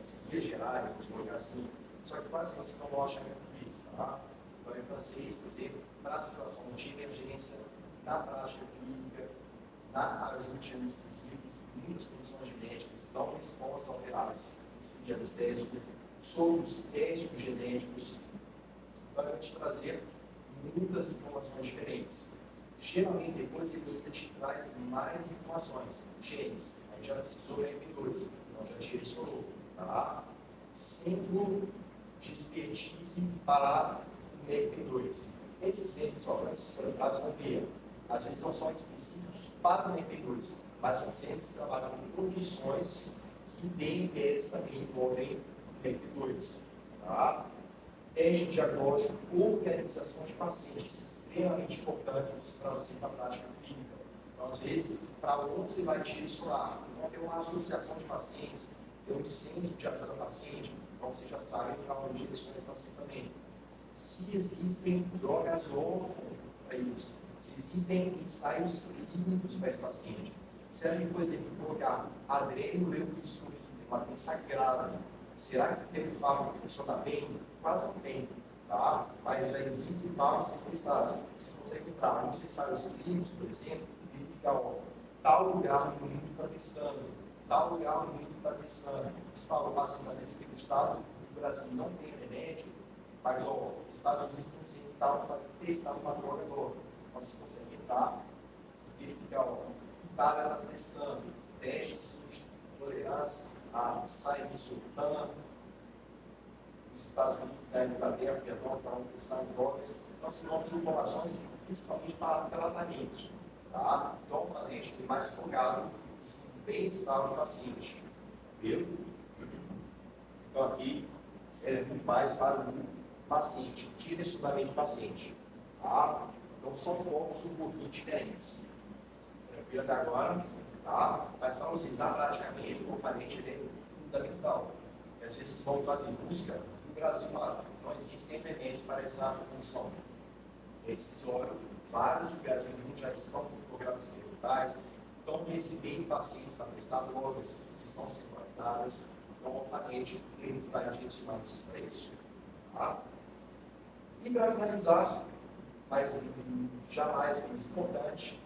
os guias gerais, vamos colocar assim, só que quase você não acha em português, tá? Então, em francês, por exemplo, para a situação de emergência, na prática clínica, na ajuda de anestesistas, muitas condições genéticas dão resposta alteradas de anestésico, sobre os testes genéticos, para te trazer muitas informações diferentes. Geralmente, depois ele ainda te traz mais informações. Genes, gente já pesquisou MP2, então já direcionou. Tá? Centro de expertise para o MP2. Esses centros, só para vocês forem para vocês ver, às vezes não são específicos para o MP2, mas são centros que trabalham em condições que têm eles também envolvem o MP2. Tá? Teste diagnóstico, organização de pacientes, isso é extremamente importante para você na prática clínica. Então, às vezes, para onde você vai direcionar? Então, tem uma associação de pacientes, tem um centro de ajuda ao paciente, então você já sabe para onde direcionar esse paciente também. Se existem drogas órfãs para isso, se existem ensaios clínicos para esse paciente, se a gente, por exemplo, colocar adrenoleucodistrofia, uma doença grave, será que aquele fármaco funciona bem? Quase não tem, tá? Mas já existem fármacos testados. Se você entrar nos ensaios clínicos, por exemplo, e verificar, ó, tal lugar no mundo está testando, tal lugar no mundo está testando. Você fala, o paciente está desacreditado, o Brasil não tem remédio, mas ó, os Estados Unidos tem que ser tal para testar uma droga nova. Então, se você entrar, verificar, ó, Itália está testando, testes de tolerância a sainisultana, os Estados Unidos da Inglaterra, perdão, estão testando drogas. Então, se não tem informações, principalmente para tratamento. Tá? Então, o paciente é mais focado em bem-estar do paciente. Viu? Então, aqui é muito mais para o paciente, direcionamento do paciente. Tá? Então, são focos um pouquinho diferentes. Tranquilo até agora? Tá? Mas para vocês, na prática médica, como eu falei, ele é fundamental. E às vezes vocês vão fazer busca, no Brasil não existem remédios para essa condição. É decisório, vários lugares do mundo já estão com programas experimentais, estão recebendo pacientes para testar drogas que estão sendo tratadas. Então, obviamente, tem que vai direcionar esses para isso. Tá? E para finalizar, mas jamais menos importante,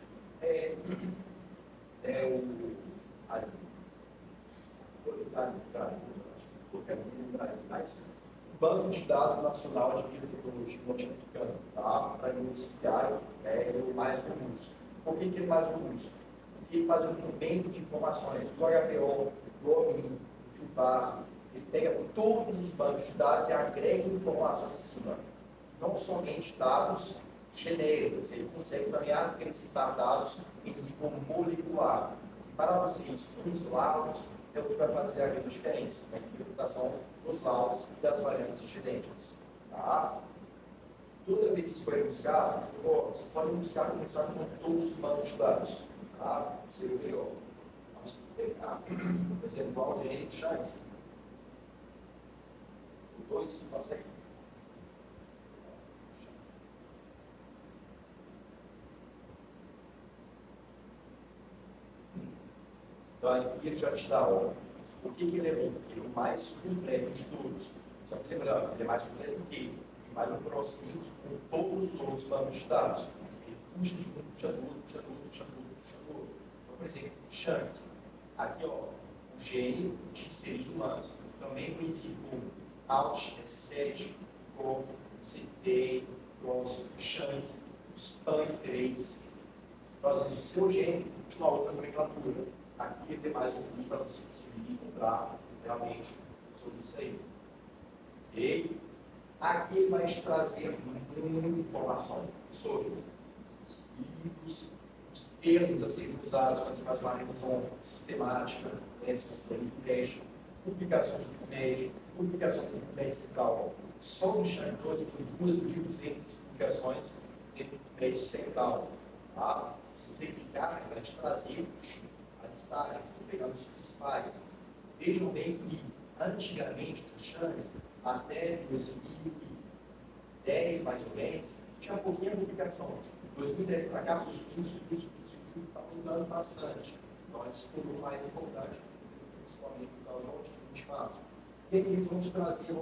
o Banco de Dados Nacional de Biotecnologia Norte-Americano, tá? Para municipal é o mais robusto. Por que ele é mais robusto? Porque ele faz um conjunto de informações do HPO, do OMI, do IPAR, ele pega todos os bancos de dados e agrega informação em cima. Não somente dados genéricos, ele consegue também acrescentar dados em nível molecular. E para vocês, os laudos é o que vai fazer a grande diferença na interpretação dos laudos e das variantes genéticas. Tá? Toda vez que vocês forem buscar, vocês podem buscar começar com todos os bancos de dados. Tá? Seria o melhor. Vamos pegar, por exemplo, o Algênio Chang. O 2, consegue? Então, aqui ele já te dá por que ele é bom? Porque ele é o mais completo de todos. Só que lembrando, ele é mais completo do que ele faz um cross-link com todos os outros bancos de dados. Ele puxa de um, puxa do outro, puxa do outro, puxa do outro, puxa do outro. Então, por exemplo, Chunk. Aqui, ó, o gene de seres humanos, também conhecido como ALT-S7, como CT, Cross, Chunk, os PAN3. Então, às vezes, o seu gene de uma outra nomenclatura. Aqui tem mais recursos para você conseguir encontrar realmente sobre isso aí. E aqui ele vai te trazer muita informação sobre livros, os termos a serem usados quando você faz uma revisão sistemática, esses termos do teste, publicações do PubMed, publicações do PubMed Central. Só no Chang 12 tem 2.200 publicações dentro do PubMed Central. Tá? Se você clicar, ele vai te trazer listagem, estou pegando os principais. Vejam bem que, antigamente, no Chang, até 2010, mais ou menos, tinha pouquinha publicação. 2010 para cá, subindo, está aumentando bastante. Então, isso se tornou mais importante, principalmente por causa do de fato. E aqui eles vão te trazer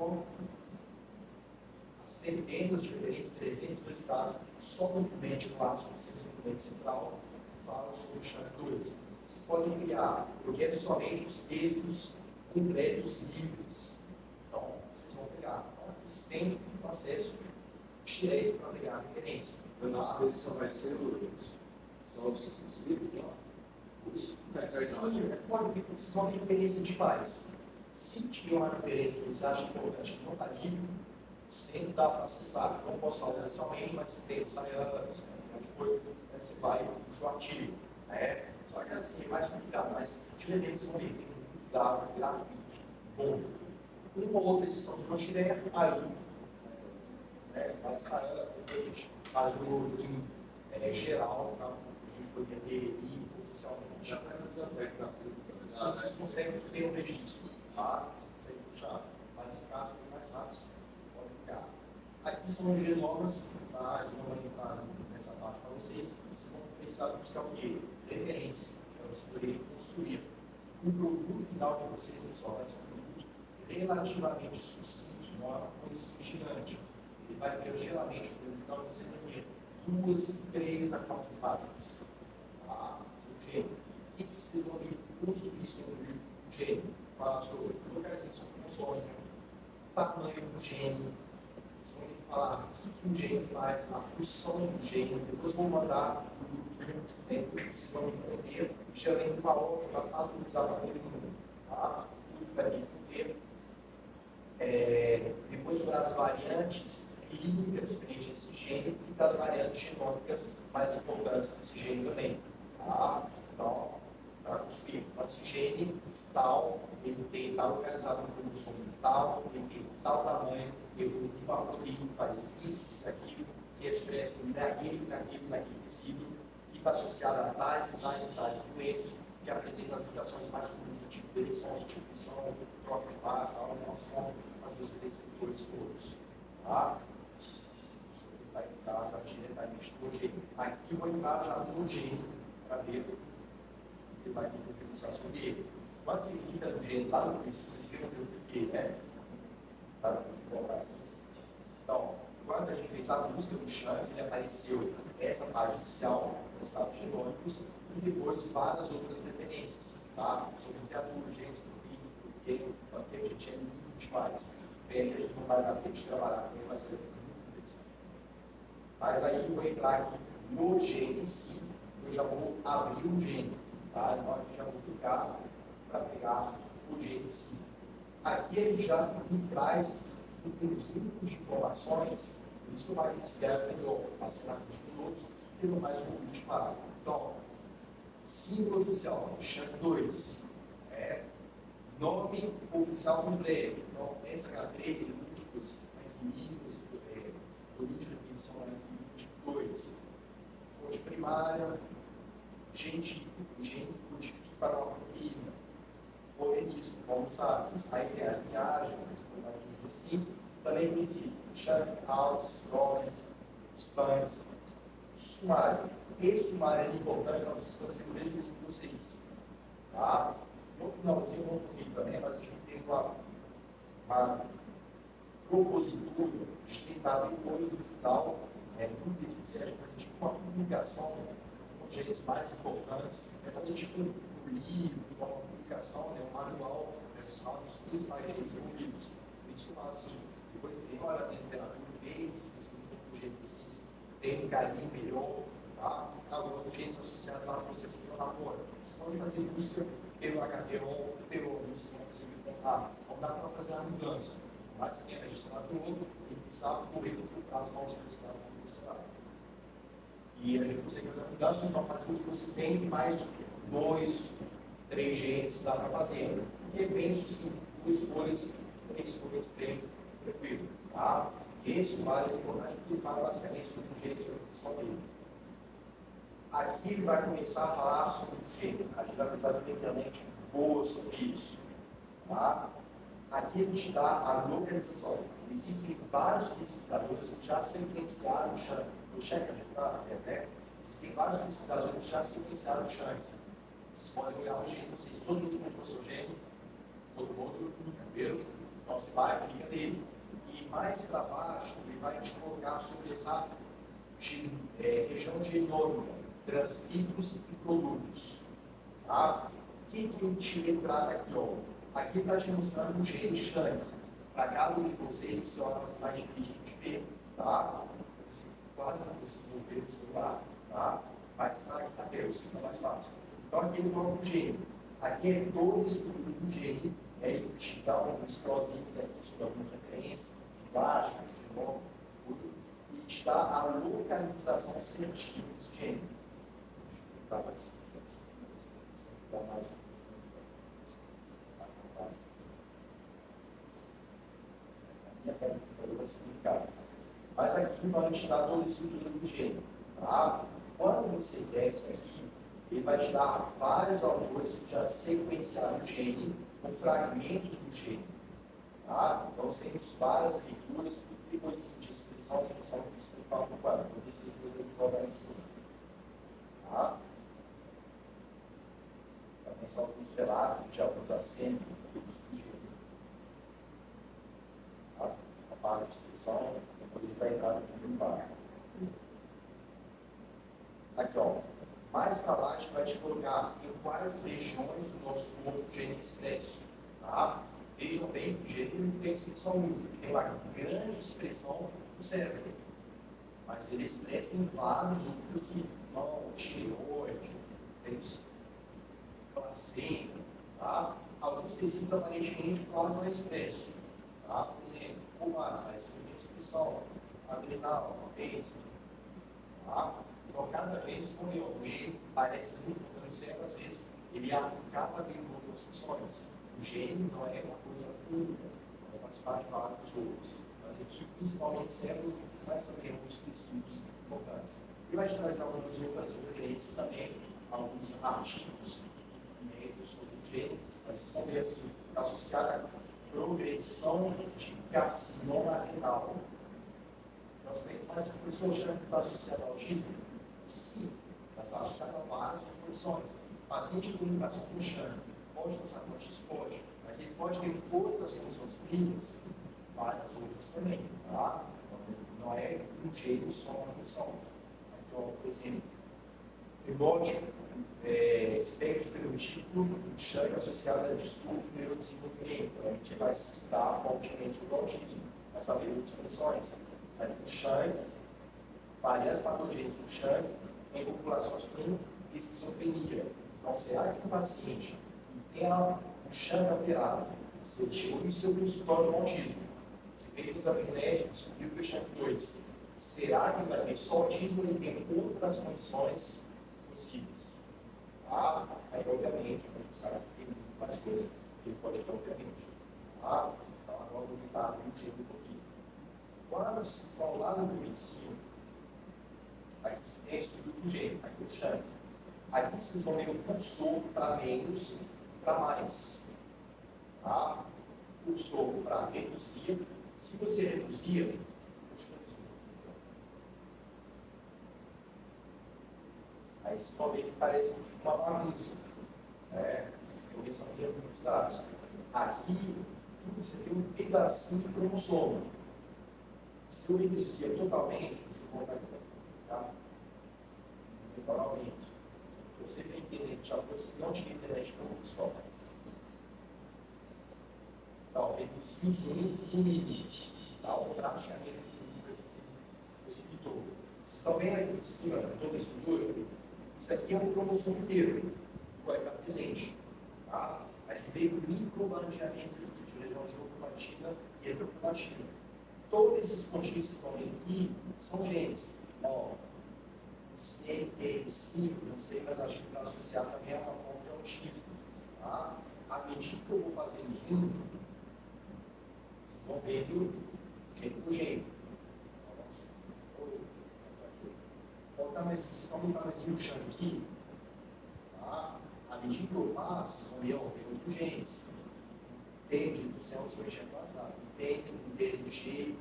centenas de referências, 300 resultados, só no documento clássico, como se fosse documento central, que falam sobre o Chang 2. Vocês podem criar, eu quero somente os textos completos livres. Então, vocês vão pegar. Então, vocês têm um acesso direito para pegar a referência. O nosso texto só vai ser só os livros, ó. Isso. Sim, porque vocês vão ter referência demais. Se tiver uma referência que você acha importante que não está livre, sempre dá para acessar. Não posso falar oficialmente, mas se tem, sai antes, depois você vai puxa o artigo. Né? Só que assim, é mais complicado, mas de referência vão ter, tem um dado gratuito. Bom, uma ou outra exceção que não tiver, aí vai sair, depois a gente faz um login geral para a gente poder ter e oficialmente. Vocês conseguem ter um registro, tá? Você puxar, mas em caso mais rápido, você pode ligar. Aqui são os genomas, tá? Eu não vou entrar nessa parte para vocês. Vocês vão precisar buscar o quê? Referências para vocês poderem construir. O produto final de vocês, pessoal, vai ser um produto relativamente sucinto, não é uma coisa gigante. Ele vai ter geralmente o produto final de vocês vai ter 2, 3 a 4 páginas. Tá? Sobre o gênero. O que vocês vão ter que construir sobre o gênero? Falar sobre localização consônica, tamanho do gênero. Vocês vão ter que falar o que o gênero faz, a função do gênero. Depois vou mandar vocês vão entender, geralmente uma obra para atualizar para todo mundo. Tá? Tudo para entender. Depois sobre as variantes clínicas frente a esse gênero e das variantes genômicas mais importantes desse gênero também. Tá? Então, para construir esse gene tal, ele está localizado no cromossomo tal, ele tem tal tamanho, ele produz uma proteína que faz isso, aquilo, que é expressa naquele tecido, que está associado a tais doenças, que apresentam as mutações mais comuns do tipo de deleção, substituição, troca de base, aumentação, fazer os receptores todos. Tá? Vai entrar diretamente no gene. Aqui eu vou entrar já no gene para ver o que vai conversar sobre ele. Quando você clica no gene lá no início, vocês viram onde eu cliquei, né? Tá? Então, quando a gente fez a busca do Shank, ele apareceu essa página inicial, com os estados genômicos, e depois várias outras referências, tá? Sobre criatura, genes, proteínas, porque a gente tinha muito demais. Bem, a gente não vai dar tempo de trabalhar com ele, mas é muito interessante. Mas aí eu vou entrar aqui no gene em si, eu já vou abrir o gene, tá? Então aqui já vou clicar para pegar o gene em si. Aqui ele já me traz um conjunto de informações, por isso que eu falei que esse gap melhor passar na frente dos outros, e não mais um pouco de fato. Então, símbolo oficial, SHANK2, nome oficial completo. Então, SH3 e múltiplos arquímedes, origem de repetição arquímedes 2. Fonte primária, gene codifica para uma proteína. Organismo, como sabe, aí tem a linhagem, assim, também princípio, Shank, Alts, Rolling, Spank, sumário. Esse sumário é importante para vocês fazerem o resumo de vocês. Tá? No finalzinho, eu vou comigo também, mas a gente tem uma propositura de tentar depois do final, tudo esse sério, fazer tipo uma publicação com os jeitos mais importantes, fazer tipo um livro, uma publicação, um manual, dos principais jeitos envolvidos. Por isso que eu falo assim, depois tem hora da literatura, ver se vocês vocês têm um carinho melhor, tá? Alguns dos jeitos associados ao processo de labor. Vocês podem fazer busca pelo HPO, pelo vocês vão conseguir encontrar. Não dá para fazer a mudança, mas se tem registrado no outro, ele precisa correr por prazo mal solicitado para registrar. E a gente consegue fazer a mudança, então fazer com que vocês tenham mais 2, 3 jeitos, dá para fazer. E é bem sucinto, 2 folhas, 3 folhas, bem tranquilo. Tá? Esse vale é importante porque ele fala basicamente sobre o jeito, sobre a função dele. Aqui ele vai começar a falar sobre o gênero. A gente vai precisar de realmente boa sobre isso. Tá? Aqui ele te dá a localização. Existem vários pesquisadores que já sequenciaram o Shank. No Shank a gente está, né? Existem vários pesquisadores que já sequenciaram o Shank. Vocês podem olhar o gênero, vocês todo mundo encontrou seu gênero, todo mundo, mesmo. Então você vai, clica nele, e mais para baixo ele vai te colocar sobre essa região genômica, transcritos e produtos. Tá? O que ele te retrata aqui? Ó? Aqui está te mostrando o gene Shank. Para cada um de vocês, o celular vai ser mais difícil de ver, tá? Quase não é possível ver o celular, tá? Mas está aqui, tá, o celular mais fácil. Então, aqui ele coloca o gene. Aqui é todo o estudo do gene, ele te dá uns prozinhos aqui sobre algumas referências, os plásticos, tudo, e te dá a localização certinha desse gene. Deixa eu tentar dar mais um. Mas aqui então, a gente dá toda a estrutura do gene. Tá? Quando você desce aqui, ele vai te dar vários autores que já sequenciaram o gene com fragmentos do gene. Tá? Então, temos várias leituras, depois de expressão que explicar um quadro, porque essas duas leituras em cima. Tá? Também são alguns relatos de alguns acentos do gene. Tá? A parte de expressão, depois ele vai entrar no par. Aqui, ó. Mais para baixo vai te colocar em quais regiões do nosso corpo o gene é expresso. Tá? Vejam bem que o gene não tem expressão única, tem uma grande expressão no cérebro. Mas ele expressa em vários outros tecidos, não, tireoide, temos placenta, tá? Alguns tecidos aparentemente quase não expressos. Tá? Por exemplo, pulmar, mas tem expressão, adrenal, apêndice. Tá? Então, cada vez que o gene parece muito no cérebro, às vezes ele acaba tendo outras funções. O gene não é uma coisa única, não faz parte de vários outros. Mas aqui, principalmente o cérebro, mas também outros tecidos importantes. E vai te trazer algumas outras referências também, alguns artigos médicos sobre o gene, mas vocês vão ver assim, associado à progressão de carcinoma renal. Então, você tem mais professor já está associado ao autismo? Sim, mas está associado a várias condições. Paciente de comunicação com Shan pode causar autismo? Pode, mas ele pode ter outras condições clínicas, várias outras também, tá? Não é um gene só uma condição. Aqui, ó, por exemplo, fenótipo, espectro fenotípico, Shan é associado a distúrbio neurodesenvolvimento. Então, a gente vai citar fortemente o autismo, vai saber outras condições. Aqui, o Shan, várias patogênias do Shan em populações com esquizofrenia. Então, será que um paciente que tem um Shan alterado, você chegou no seu consultório do autismo, você fez o exame genético, descobriu que é Shan 2, será que ele vai ter só autismo ou ele tem outras condições possíveis? Tá? Aí, obviamente, a gente sabe que tem muito mais coisa que ele pode ter, obviamente. Tá? Então, agora eu vou tentar abrir um jeito um pouquinho. Quando vocês estão lá no ensino, aqui você tem estudo do gene, aqui o Shan. Aqui vocês vão ver o cursor para menos, para mais. Tá? Cursor para reduzir. Se você reduzir, aí vocês vão ver que parece uma bagunça. Porque são muitos dados. Aqui, você tem um pedacinho de cromossomo. Se eu reduzir totalmente, deixa eu colocar aqui, tá? Totalmente. Você tem internet, já você não tinha internet para o pessoal. Então, reduzir o zoom comigo. Tá? Praticamente esse todo. Vocês estão vendo aqui em cima, toda a estrutura? Isso aqui é um cromossomo inteiro. Agora está presente. Tá? A gente veio microbandeamentos aqui, de região de cromatina e heterocromatina. Todos esses pontinhos que vocês estão vendo aqui são genes. Ó, CT5, não sei, mas acho que está associado também a uma forma de autismo. Tá? À medida que eu vou fazendo zoom, vocês vão vendo gene por gene. Então, tá mais, vocês estão muito mais puxando aqui. Tá? À medida que eu passo, vão ver outros genes. Entende? Do céu do seu enxergo vazado. Entende? O DLG,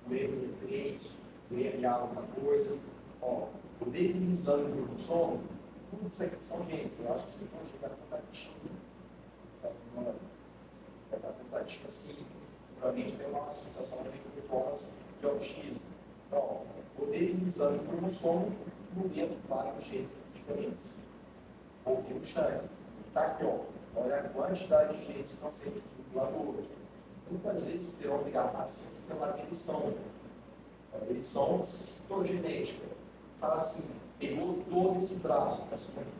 o ER3, o ERA alguma coisa. Ó, o deslizando do cromossomo, tudo isso aqui são genes. Eu acho que você pode chegar com tatinha. Vai dar com tatinha assim. Provavelmente tem uma associação também com performance de autismo. Então, o deslizando do cromossomo, movendo vários genes diferentes. Voltei o Shan. Está aqui, ó. Olha a quantidade de genes que nós temos do lado do outro. Muitas vezes serão obrigar pacientes pela eleição. A eleição citogenética. Fala assim, pegou todo esse braço para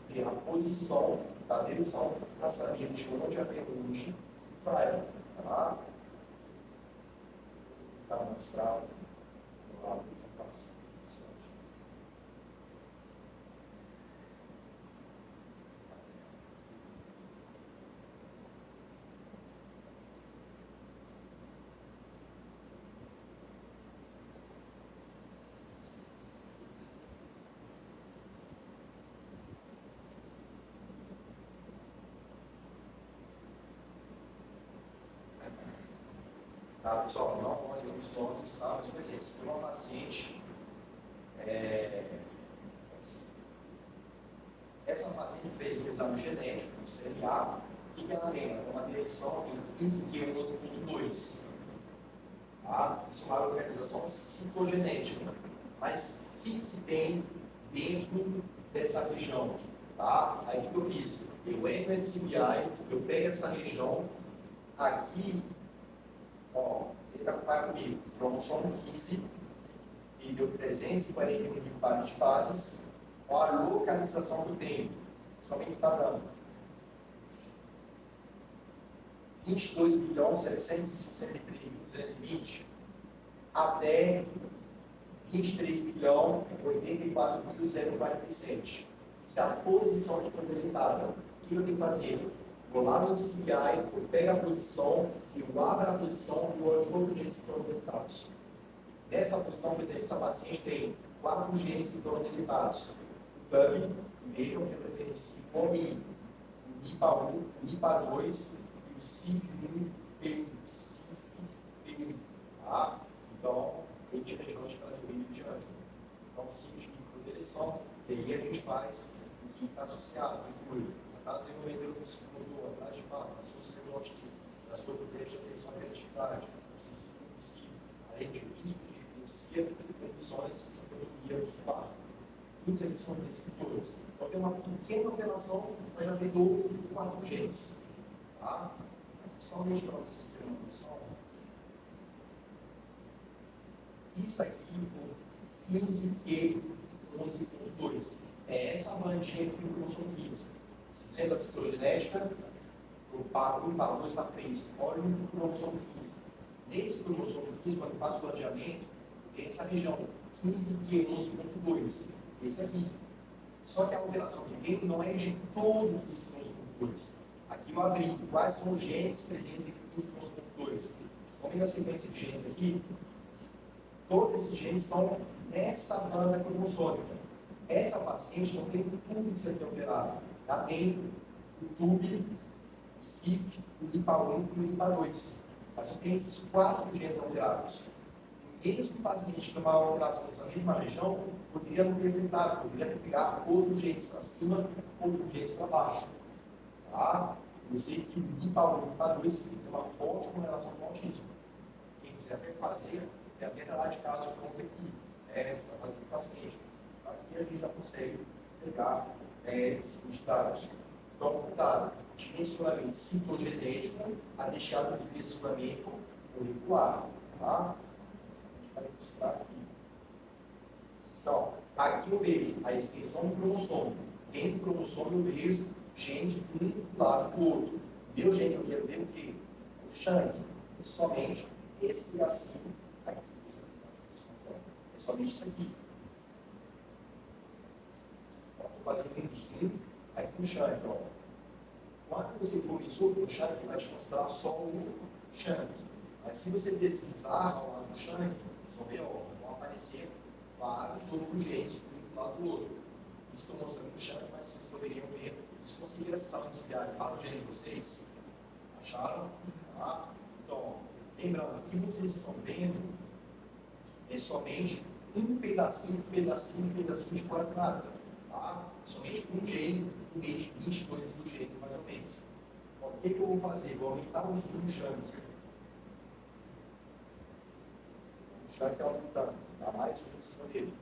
ter a posição da direção para saber de onde a hoje vai. Tá? Para mostrar o lado de passa. Tá, pessoal, não olhem os nomes, tá? Mas, por exemplo, se tem uma paciente, essa paciente fez um exame genético, um CLA, o que ela tem? Ela tem uma direção em 15q11.2. Tá? Isso é uma organização citogenética. Mas o que tem dentro dessa região? Tá? Aí o que eu fiz? Eu entro nesse CBI, eu pego essa região, aqui, ó, ele vai acompanhar comigo, cromossomo 15, e deu 341 mil pares de bases, ó, a localização do tempo, isso também está dando 22.763.220 até 23.084.047. Isso é a posição que foi deletada. O que eu tenho que fazer? Vou lá no CBI, eu pego a posição, eu abro a posição e olho todos os genes que foram deletados. Nessa posição, por exemplo, essa paciente tem 4 genes que foram deletados. O TAB, vejam que eu preferencio o IPA1, o IPA1, o IPA2 e o CIF1, CIF1. Tá? Então, 20 regiões para ler diante. Então, sim, de microdeleção, e aí a gente faz o que está associado, inclui a desenvolvimento do segundo, atrás de fato, a sua estereótipo, a sua poder de atenção e criatividade, obsessivo possível, além de risco de epilepsia, condições e autonomia muscular. Tudo isso aqui são descriptores. Então, tem uma pequena alteração, mas já veio do 4 genes. Tá? Somente para vocês terem uma noção, isso aqui, o 15q11.2, é essa bandinha aqui do cromossomo 15. Vocês lembram da citogenética? O PA1, PA2, PA3, olha o cromossomo 15. Nesse cromossomo 15, quando faz o ladeamento, tem essa região, 15q11.2, esse aqui. Só que a alteração de tempo não é de todo o 15q11.2. Aqui eu abri quais são os genes presentes em 15q11.2. Estão vendo a sequência de genes aqui? Todos esses genes estão nessa banda cromossômica. Essa paciente não tem tudo isso aqui alterado. Já tem o TUB, o CIF, o IPA1 e o IPA2. Mas só tem esses 4 genes alterados. O mesmo paciente que tem uma alteração nessa mesma região poderia não ter afetado, poderia ter pegado outros genes para cima, outros genes para baixo. Tá? Eu sei que o IPA1 e o IPA2 tem uma forte correlação com o autismo. Quem quiser até fazer, é até lá de caso pronto aqui, para fazer o paciente. Aqui a gente já consegue pegar esses dados. Então, cuidado, dimensionamento citogenético a deixar do dimensionamento molecular. Tá? A gente vai ilustrar aqui. Então, aqui eu vejo a extensão do cromossomo. Dentro do cromossomo eu vejo genes um do lado do outro. Meu gene eu quero ver o quê? O shank. É somente esse pedacinho aqui. É somente isso aqui. Estou fazendo um zoom aqui no shank. Ó. Quando você começou com o shank, vai te mostrar só o shank. Mas se você pesquisar lá no shank, vocês vão ver, ó, vão aparecer vários outros genes um do lado do outro. Estou mostrando o shank, mas vocês poderiam ver. Vocês conseguiram acessar esse diário para o gene de vocês? Acharam? Tá? Então, lembrando, o que vocês estão vendo é somente um pedacinho de quase nada. Tá? Somente um gene no meio de 22 mil genes, mais ou menos. Então, o que eu vou fazer? Vou aumentar o zoom do shank. O shank é aumentando, dá mais zoom em cima dele.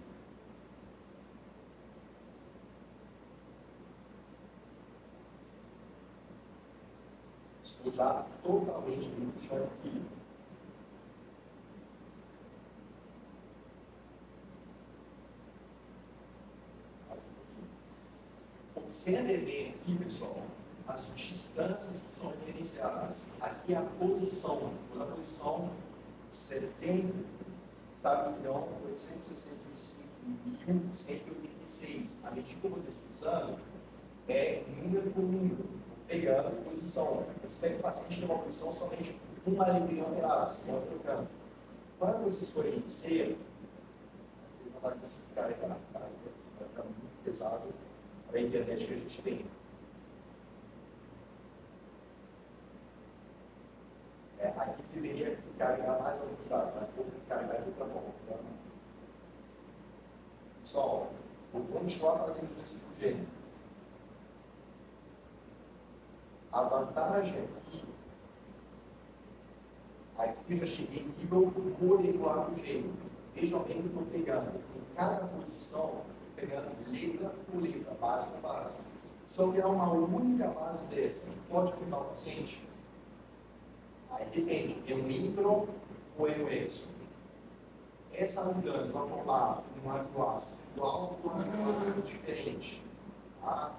Estou já totalmente no shank aqui. CDB aqui, pessoal, as distâncias que são referenciadas. Aqui é a posição. Na posição 70.865.186. A medida que eu vou pesquisando é número por número, pegando a posição. Você pega o paciente de uma posição somente uma alegria alterada, vocês vão trocando. Quando vocês forem descer, não vai conseguir carregar, tá? Vai ficar muito pesado para a internet que a gente tem. Aqui deveria carregar mais a velocidade, mas vou carregar de outra forma. Tá? Pessoal, vou continuar fazendo isso por gênero. A vantagem aqui eu já cheguei em nível molecular do gênero. Vejam bem que eu estou pegando em cada posição, pegando letra por letra, base por base. Se eu virar uma única base dessa, pode afetar o paciente? Aí depende, é um micro ou é um exo. Essa mudança vai formar um aminoácido igual ou um aminoácido diferente. Tá?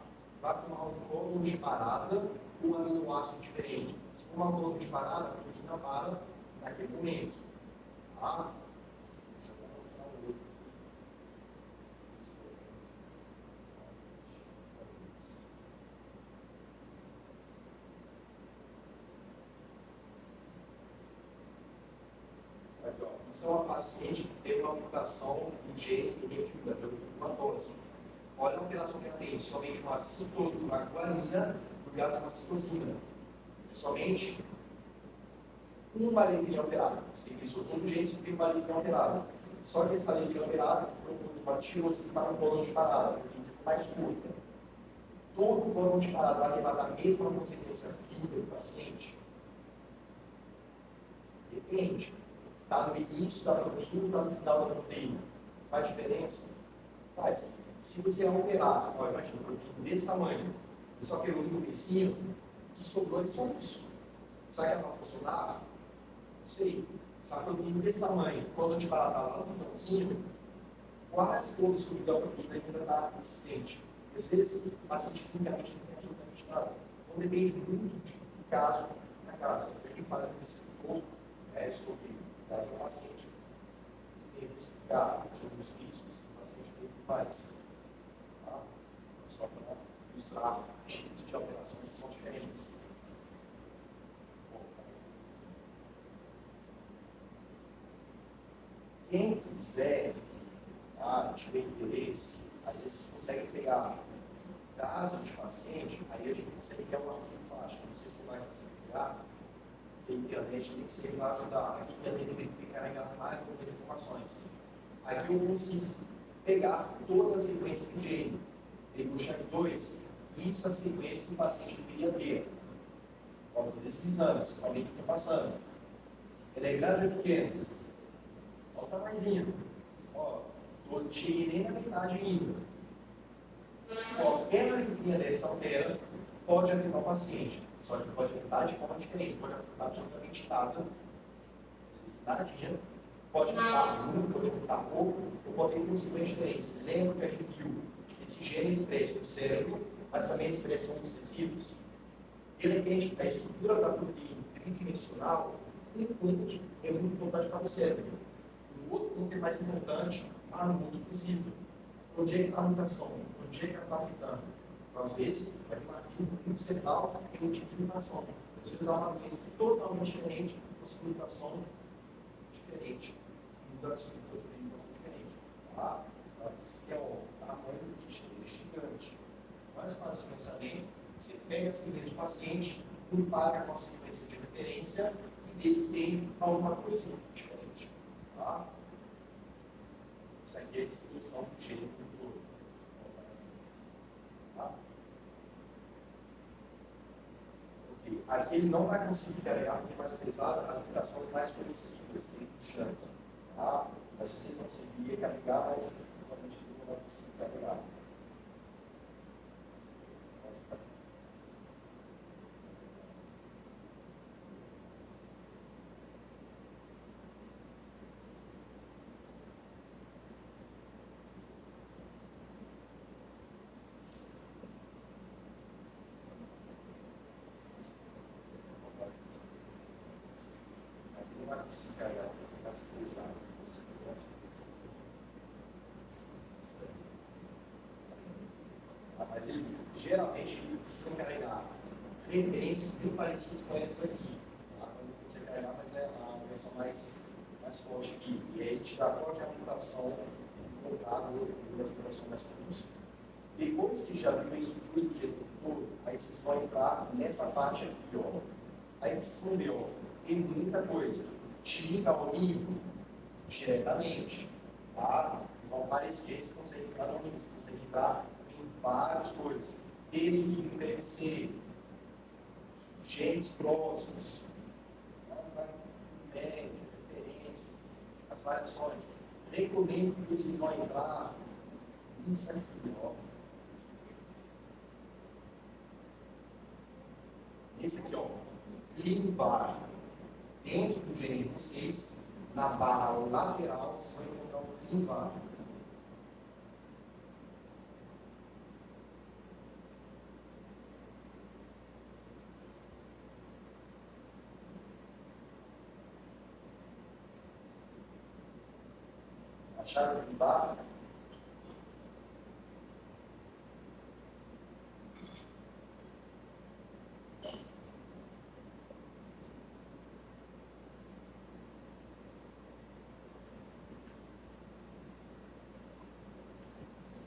Vai formar um códono de parada ou um aminoácido diferente. Se for uma códono de parada, a proteína para naquele momento. Tá? Deixa eu mostrar um outro. Isso é uma paciente que teve uma mutação do gene da neurofibromatosis. Olha a alteração que ela tem, somente uma cicloguanina no lugar de uma ciclosina. Somente uma alegria alterada. Se isso todo gene, isso tem uma alegria alterada. Só que essa alegria alterada procura de uma tirosina para um códono de parada, porque fica mais curta. Todo códono de parada vai levar da mesma consequência clínica do paciente? Depende. Está no início da proteína ou está no final da proteína? Faz diferença? Faz. Se você alterar, imagina, proteína desse tamanho, e só pegou no comecinho, o que sobrou é só isso. Será que ela vai funcionar? Não sei. Se a proteína desse tamanho, quando a gente parar lá no finalzinho, quase toda a estrutura da proteína ainda está existente. E às vezes, o paciente clinicamente não tem absolutamente nada. Então depende muito do caso na casa. O que a gente faz nesse ponto é sobre essa paciente tem que explicar sobre os riscos que o paciente tem que faz. Tá? Só para ilustrar tipos de alterações que são diferentes. Quem quiser, tiver interesse, às vezes consegue pegar dados de paciente, aí a gente consegue criar uma muito fácil. Não sei se você vai conseguir pegar. A internet tem que ser lá ajudar. Aqui a internet tem que carregar mais algumas informações. Aqui eu consigo pegar toda a sequência do gene. Pego o CHEK2 e essa sequência que o paciente deveria ter. Estou deslizando, vocês estão vendo o que está passando. Ela é grande ou pequena? Olha o tamanhozinho. Não cheguei nem na metade ainda. Qualquer linha dessa altera pode afetar o paciente. Só que pode afetar de forma diferente, pode afetar absolutamente nada, nadinha, pode afetar muito, pode afetar pouco, ou pode ter consequências diferentes. Vocês lembram que a gente viu que esse gene é expresso no cérebro, mas também é expressão dos tecidos? De repente, a estrutura da proteína tridimensional, um ponto é muito importante para o cérebro, o outro ponto é mais importante para o outro tecido. Onde é que está a mutação? Onde é que ela está afetando? Às vezes, vai ter uma muito cerebral tem um tipo de mutação. Você dá uma doença totalmente diferente, com mutação diferente. Mudança de proteína diferente. Tá? Esse é o tamanho do bicho, ele é gigante. Mais fácil pensamento, você pega essa mesmo paciente, compara com a sequência de referência e vê se tem alguma coisa diferente. Tá? Essa aqui é a descrição do gene do todo. Tá? Aqui ele não vai conseguir carregar porque é mais pesado as mutações mais conhecidas dentro do chão. Tá? Mas se você conseguir carregar, mas provavelmente ele não vai conseguir carregar. se encarregar de se pesar. Mas ele geralmente costuma carregar referências muito parecidas com essa aqui. Tá? Quando você carregar, mas é a versão mais forte aqui. E aí te dá qual que é a mutação encontrada das mutações mais comuns. Depois que já viu isso tudo do jeito todo, aí vocês vão entrar nessa parte aqui, ó. Aí vocês vão ver, ó, tem muita coisa. Tira o mínimo diretamente, tá? Então, para a esquerda, você consegue entrar no mínimo, você consegue entrar em várias coisas. Textos no PVC, genes próximos, média, referências, as variações. Recomendo que vocês vão entrar nisso aqui, ó. Esse aqui, ó, linvar. Dentro do gene de vocês, na barra lateral, vocês vão encontrar o linvar. Acharam o linvar?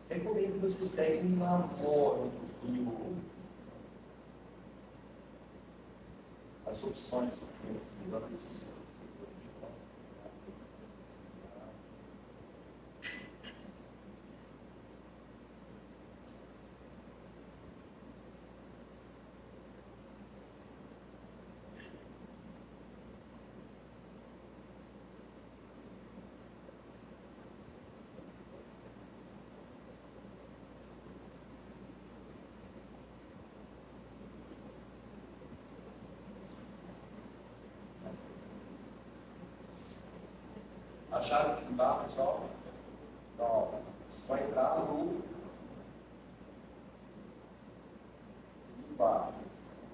Recomendo que vocês peguem um namoro do as opções que eu preciso. Acharam que dá, pessoal? Então, vocês vão entrar no limbar.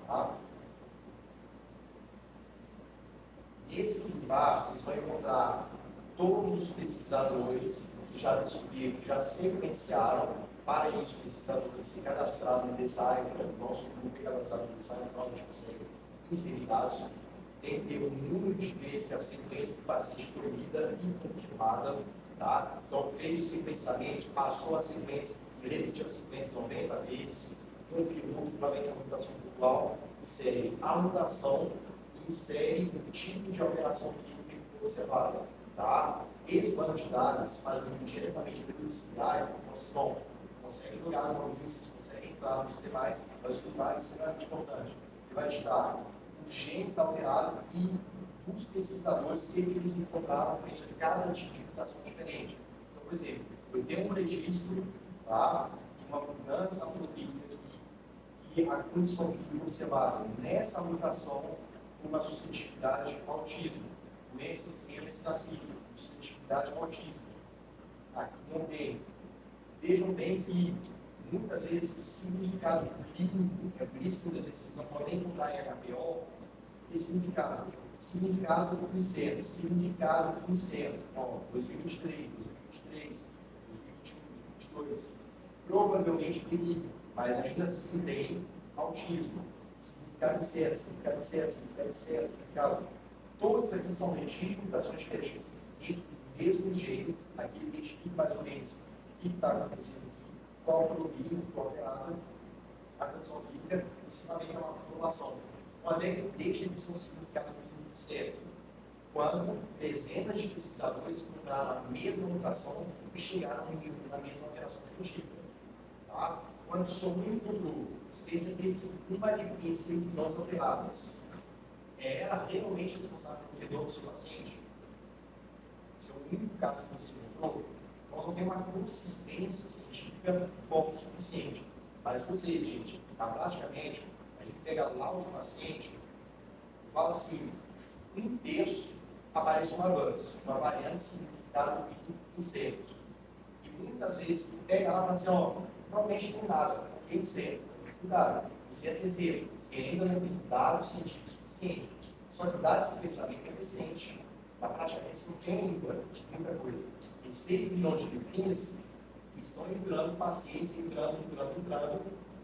Tá? Nesse limbar, vocês vão encontrar todos os pesquisadores que já descobriram, que já sequenciaram. Para isso, pesquisadores que cadastraram no Decipher, nosso grupo é cadastrado no Decipher, para onde consegue inserir dados. Tem que ter o número de vezes que a sequência do paciente foi lida e confirmada. Tá? Então, fez o sequenciamento, passou a sequência, repetiu a sequência 90 vezes, confirmou que provavelmente a mutação pontual, insere a mutação e insere o tipo de alteração clínica que foi observada. Tá? Esse banco de dados faz diretamente pelo CI, então vocês conseguem jogar no login, vocês conseguem entrar nos demais, mas o mais é extremamente importante. Ele vai te dar o gene que está alterado e os pesquisadores que eles encontraram frente a cada tipo de mutação diferente. Então, por exemplo, eu tenho um registro, tá, de uma mudança na proteína e a condição clínica observada nessa mutação uma suscetibilidade ao autismo. Doenças recém-nascidas, suscetibilidade ao autismo. Aqui não tem. Vejam bem que muitas vezes o significado clínico, é por isso que muitas vezes vocês não podem encontrar em HPO, esse significado. Significado incerto, significado incerto. Ó, 2023, 2023, 2021, 2022. Provavelmente benigno, mas ainda assim tem autismo. Significado incerto, significado incerto, significado incerto, significado. Todos aqui são registros de mutações diferentes dentro do mesmo gene. Aqui identifica mais ou menos o que está acontecendo aqui, qual proteína que foi alterada, a condição clínica, e se também é uma população. Quando é que deixa de ser um significado clínico certo? Quando dezenas de pesquisadores encontraram a mesma mutação e chegaram na mesma alteração fenotípica. Tá? Quando só um encontrou, tem certeza que uma de 6 milhões alteradas era realmente responsável pelo fenômeno do seu paciente? Esse é o único caso que você encontrou. Então não tem uma consistência científica forte o suficiente. Mas vocês, gente, tá, praticamente, a gente pega lá o paciente e fala assim, 1/3 aparece um avanço, uma variante significado incerto. E muitas vezes pega lá e fala assim, ó, provavelmente não nada, porque é incerto. Cuidado, isso é terceiro, que ainda não tem dados científicos suficientes. Só que dados de pensamento é recente. Na praticamente não tem muita coisa. E 6 milhões de letrinhas estão entrando pacientes, entrando,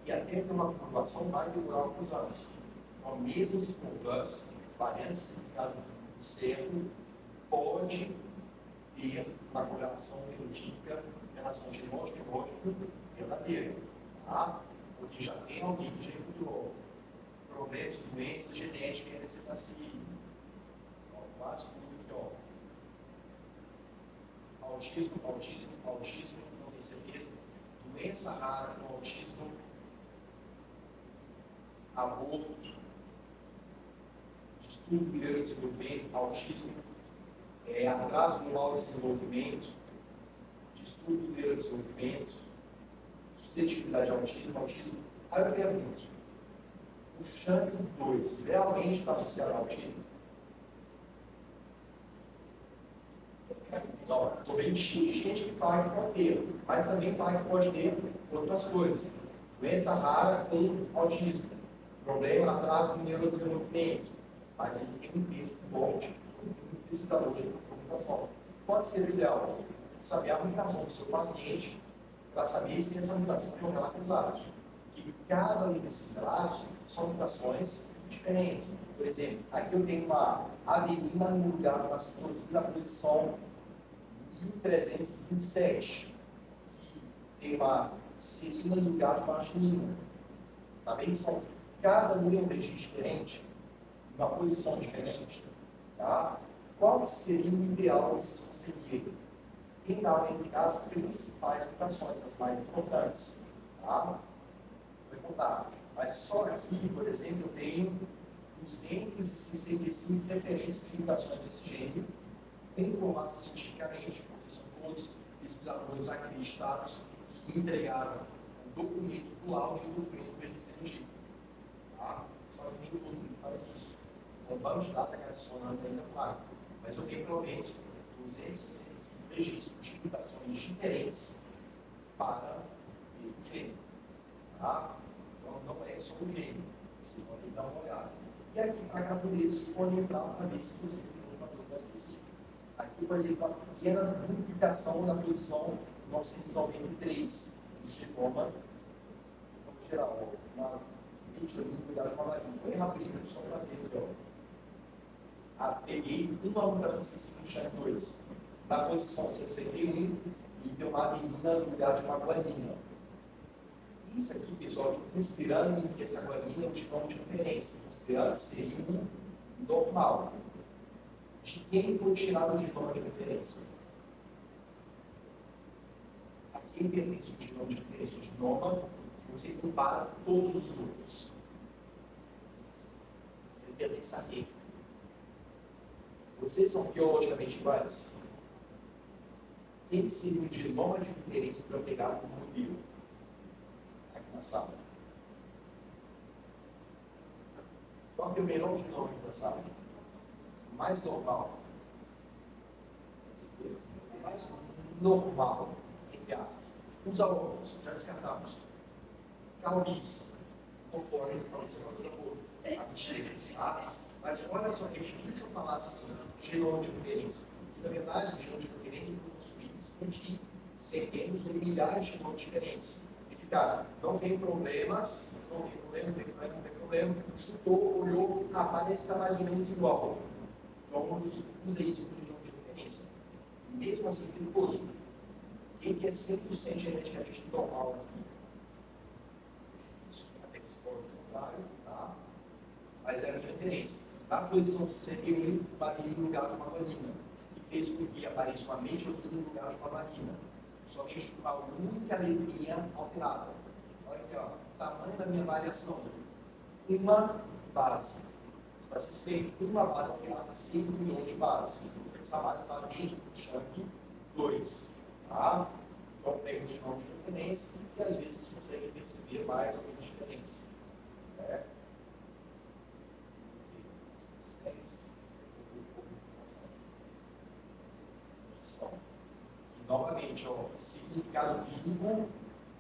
e até ter uma população vai demorar alguns anos. Então, mesmo se for VUS, variante significado certo, pode ter uma correlação fenotípica em relação genótipo verdadeira, tá? Porque já tem alguém que já encontrou problemas, doenças genéticas e recetacília. Quase tudo aqui, ó. Autismo, não tem certeza. Doença rara no autismo, aborto, distúrbio do neurodesenvolvimento, autismo, atraso no neurodesenvolvimento, distúrbio do neurodesenvolvimento, suscetibilidade ao autismo. Aí eu pergunto, o SHANK2 realmente está associado ao autismo? Não, estou vendo gente que fala que pode ter, mas também fala que pode ter outras coisas. Doença rara com autismo, problema atraso no neurodesenvolvimento, mas ele tem um peso forte no pesquisador de comunicação. Pode ser ideal saber a mutação do seu paciente para saber se essa mutação tem um relato exato. Que cada um desses relatos são mutações diferentes. Por exemplo, aqui eu tenho uma adenina no lugar de uma citosina na posição 1327, que tem uma serina no lugar de uma arginina. Tá bem? Cada um é um registro diferente, uma posição diferente. Tá? Qual seria o ideal que vocês conseguirem? Tentar identificar as principais mutações, as mais importantes. Tá? Vou encontrar. Mas só aqui, por exemplo, eu tenho 265 referências de mutações desse gene, comprovado cientificamente, porque são todos pesquisadores acreditados que entregaram o documento do laudo e o documento do registro científico. Tá? Só que nem todo mundo faz isso. Então, o banco de dados que adicionando ainda fraco. Mas eu tenho pelo menos 265 registros de mutações diferentes para o mesmo gene. Tá? Então, não é só um gene. Vocês podem dar uma olhada. E aqui, para cada um desses, podem entrar para ver se vocês têm uma dúvida específica. Aqui, por exemplo, uma pequena duplicação na posição 993 do genoma, no geral, uma unidade de uma varinha. Vou errar primeiro, só para ver aqui. Peguei uma mutação específica de SHANK2 na posição 61 e deu uma adenina no lugar de uma guanina. Isso aqui, pessoal, considerando que essa guanina é um genoma de referência, considerando que seria um normal. De quem foi tirado o genoma de referência? A quem pertence o genoma de referência? O genoma que você compara todos os outros. Ele pertence a quem? Vocês são biologicamente iguais? Quem seria o genoma de referência para eu pegar como modelo? Aqui na sala. Qual que é o menor genoma aqui na sala? Mais normal. Mais normal, entre aspas. Os alunos, já descartamos. Calvície. Conforme, talvez seja uma coisa boa. Mentira, tá? Mas olha só, é difícil falar assim, genoma de referência. Porque, na verdade, o genoma de referência é construído em cima de centenas ou milhares de genomas diferentes. Ele, cara, não tem problemas, não tem problema, chutou, olhou, parece que está mais ou menos igual. Então, usei isso como genoma de referência. E mesmo assim, perigoso. Quem que é 100% geneticamente normal aqui? Isso, até que se for o contrário, tá? Mas é a minha referência. Na posição 61, varinha no lugar de uma valina, que fez com que apareça uma metionina no lugar de uma valina. Somente uma única letrinha alterada. Olha aqui, ó, o tamanho da minha variação. Uma base. Está suspeito uma base alterada, 6 milhões de bases. Essa base está dentro do SHANK2. Tá? Então, pega o genoma de referência e às vezes consegue perceber mais algumas diferenças. Né? E, novamente, ó, significado clínico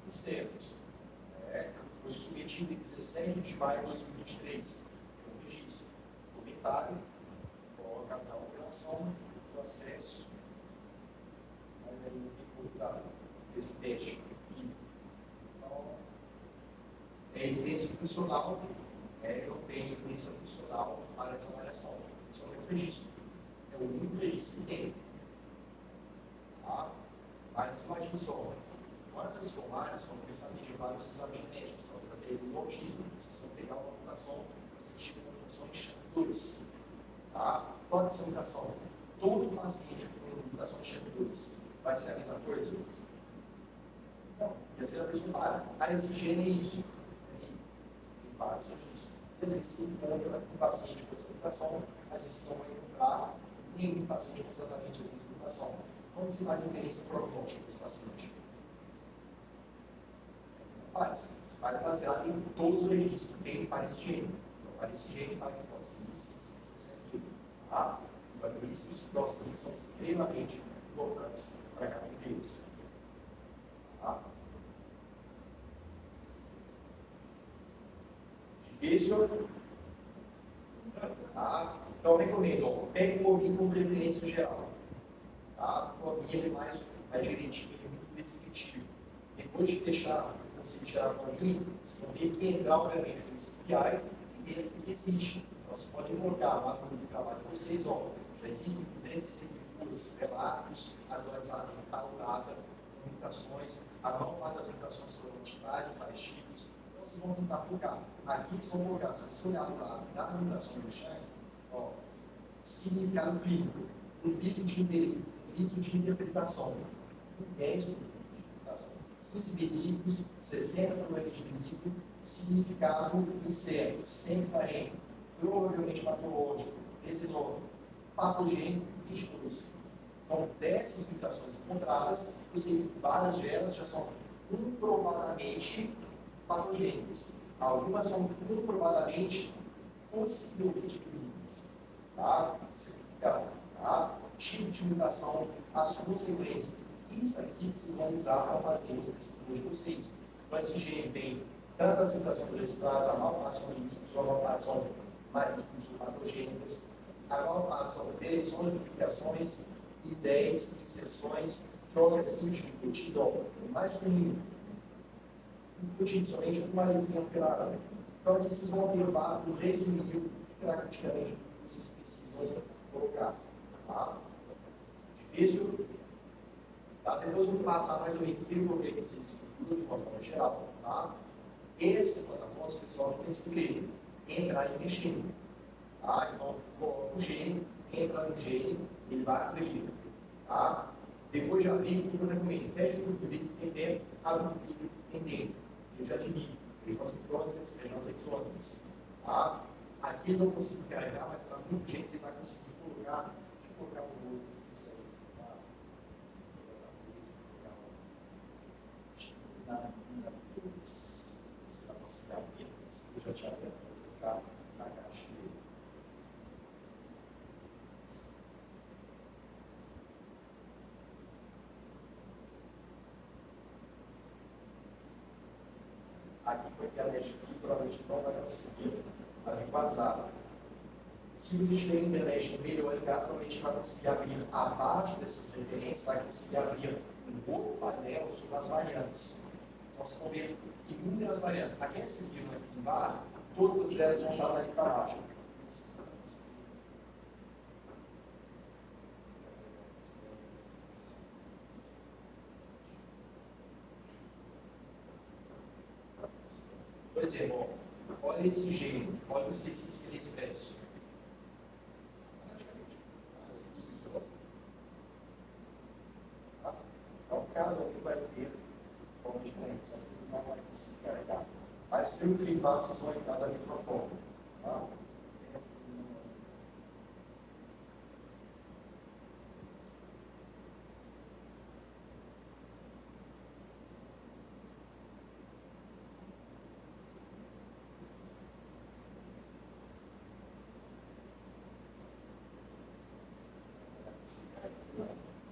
certo. Foi submetido em 17 de maio de 2023. É um registro. Comentário, coloca na operação do acesso, mas aí não tem como fez o teste. Então, é evidência funcional, eu tenho evidência funcional para essa avaliação. Isso é um registro. É o único registro que tem. Tá? Mas imagine só, quando vocês formarem, vão começar a pedir vários exames genéticos, são para ter o autismo, vocês vão pegar uma mutação, você tipo uma mutação em SHAP2. Tá? Qual é essa mutação? Todo paciente com mutação de SHAP2 vai ser a mesma coisa? Não, terceira pessoa para. Esse gene é isso. Tem vários registros. E às vezes se encontra um paciente com essa mutação, às vezes não vai encontrar nenhum paciente com exatamente a mesma mutação. Como se faz inferência prognóstica desse paciente? Você faz baseado em todos os registros que tem para esse gene. Então, para esse gene, faz isso, aqui. Tá? Então, por isso que os próximos são extremamente importantes para cada um deles. Tá? Difícil? Tá? Então, recomendo, pega o OMI como preferência geral. Tá? O OMI é mais direitinho, muito descritivo. Depois de fechar, você tirar o OMI, você vai ter que entrar, obviamente, no SPI e ver o que existe. Então, você pode colocar lá no trabalho de vocês, ó, já existem 262 relatos atualizados em tal data, mutações, a maior parte das mutações foram multitais ou tais tipos. Então, vocês vão tentar colocar. Aqui, vocês vão colocar, se você olhar no lado das mutações do Shank, ó, significado clínico, um rito de interpretação, 10 de interpretação, 15 veículos, 60 problemas de veículo, significado incerto, 140, provavelmente patológico, 19, patogênico, 22. Então, dessas mutações encontradas, eu sei que várias delas já são comprovadamente patogênicas. Algumas são comprovadamente possivelmente clínicas. Tá? Significado, tá? Tipo de mutação, as consequências. Isso aqui vocês vão usar para fazer os estudos de vocês. Então, esse gene tem tantas mutações registradas, a maior parte são malignos, a maior parte são malignos ou patogênicas, a maior parte são deleções, duplicações, ideias, inserções, trocas simples de peptídeo, o mais comum. Peptídeo somente com uma letrinha operada. Então, aqui vocês vão ter o resumido, praticamente, que vocês precisam colocar. Tá? Difícil? Tá? Depois eu vou passar mais ou menos pelo que vocês estudam de uma forma geral. Tá? Essas plataformas, pessoal, tem esse segredo: entrar e mexer. Tá? Então, coloca o gene, entra no gene, ele vai abrir. Tá? Depois de abrir, o que eu recomendo? Fecha o grupo de que tem dentro, abre o grupo que tem dentro. Eu já divido. Regiões micrônicas, regiões exônicas. Tá? Aqui eu não consigo carregar, mas para muita gente você vai conseguir colocar. Deixa eu colocar um outro. Isso aí. Tá? Vou colocar um. Você vai conseguir abrir. Eu já tinha aberto, mas vou ficar na caixa dele. Aqui com a internet aqui, provavelmente não vai conseguir abrir quase nada. Se vocês tiverem internet no meio, em casa, provavelmente vai conseguir abrir abaixo dessas referências, vai conseguir abrir um outro painel sobre as variantes. Então, vocês vão ver inúmeras variantes. Aqui vocês viram aqui embaixo, todas elas vão estar ali para baixo. Por exemplo, olha esse gene, olha os tecidos que ele expressa. Então, cada um vai ter forma diferente, não vai conseguir carregar. Mas pelo que ele passa, vocês vão entrar da mesma forma. Tá?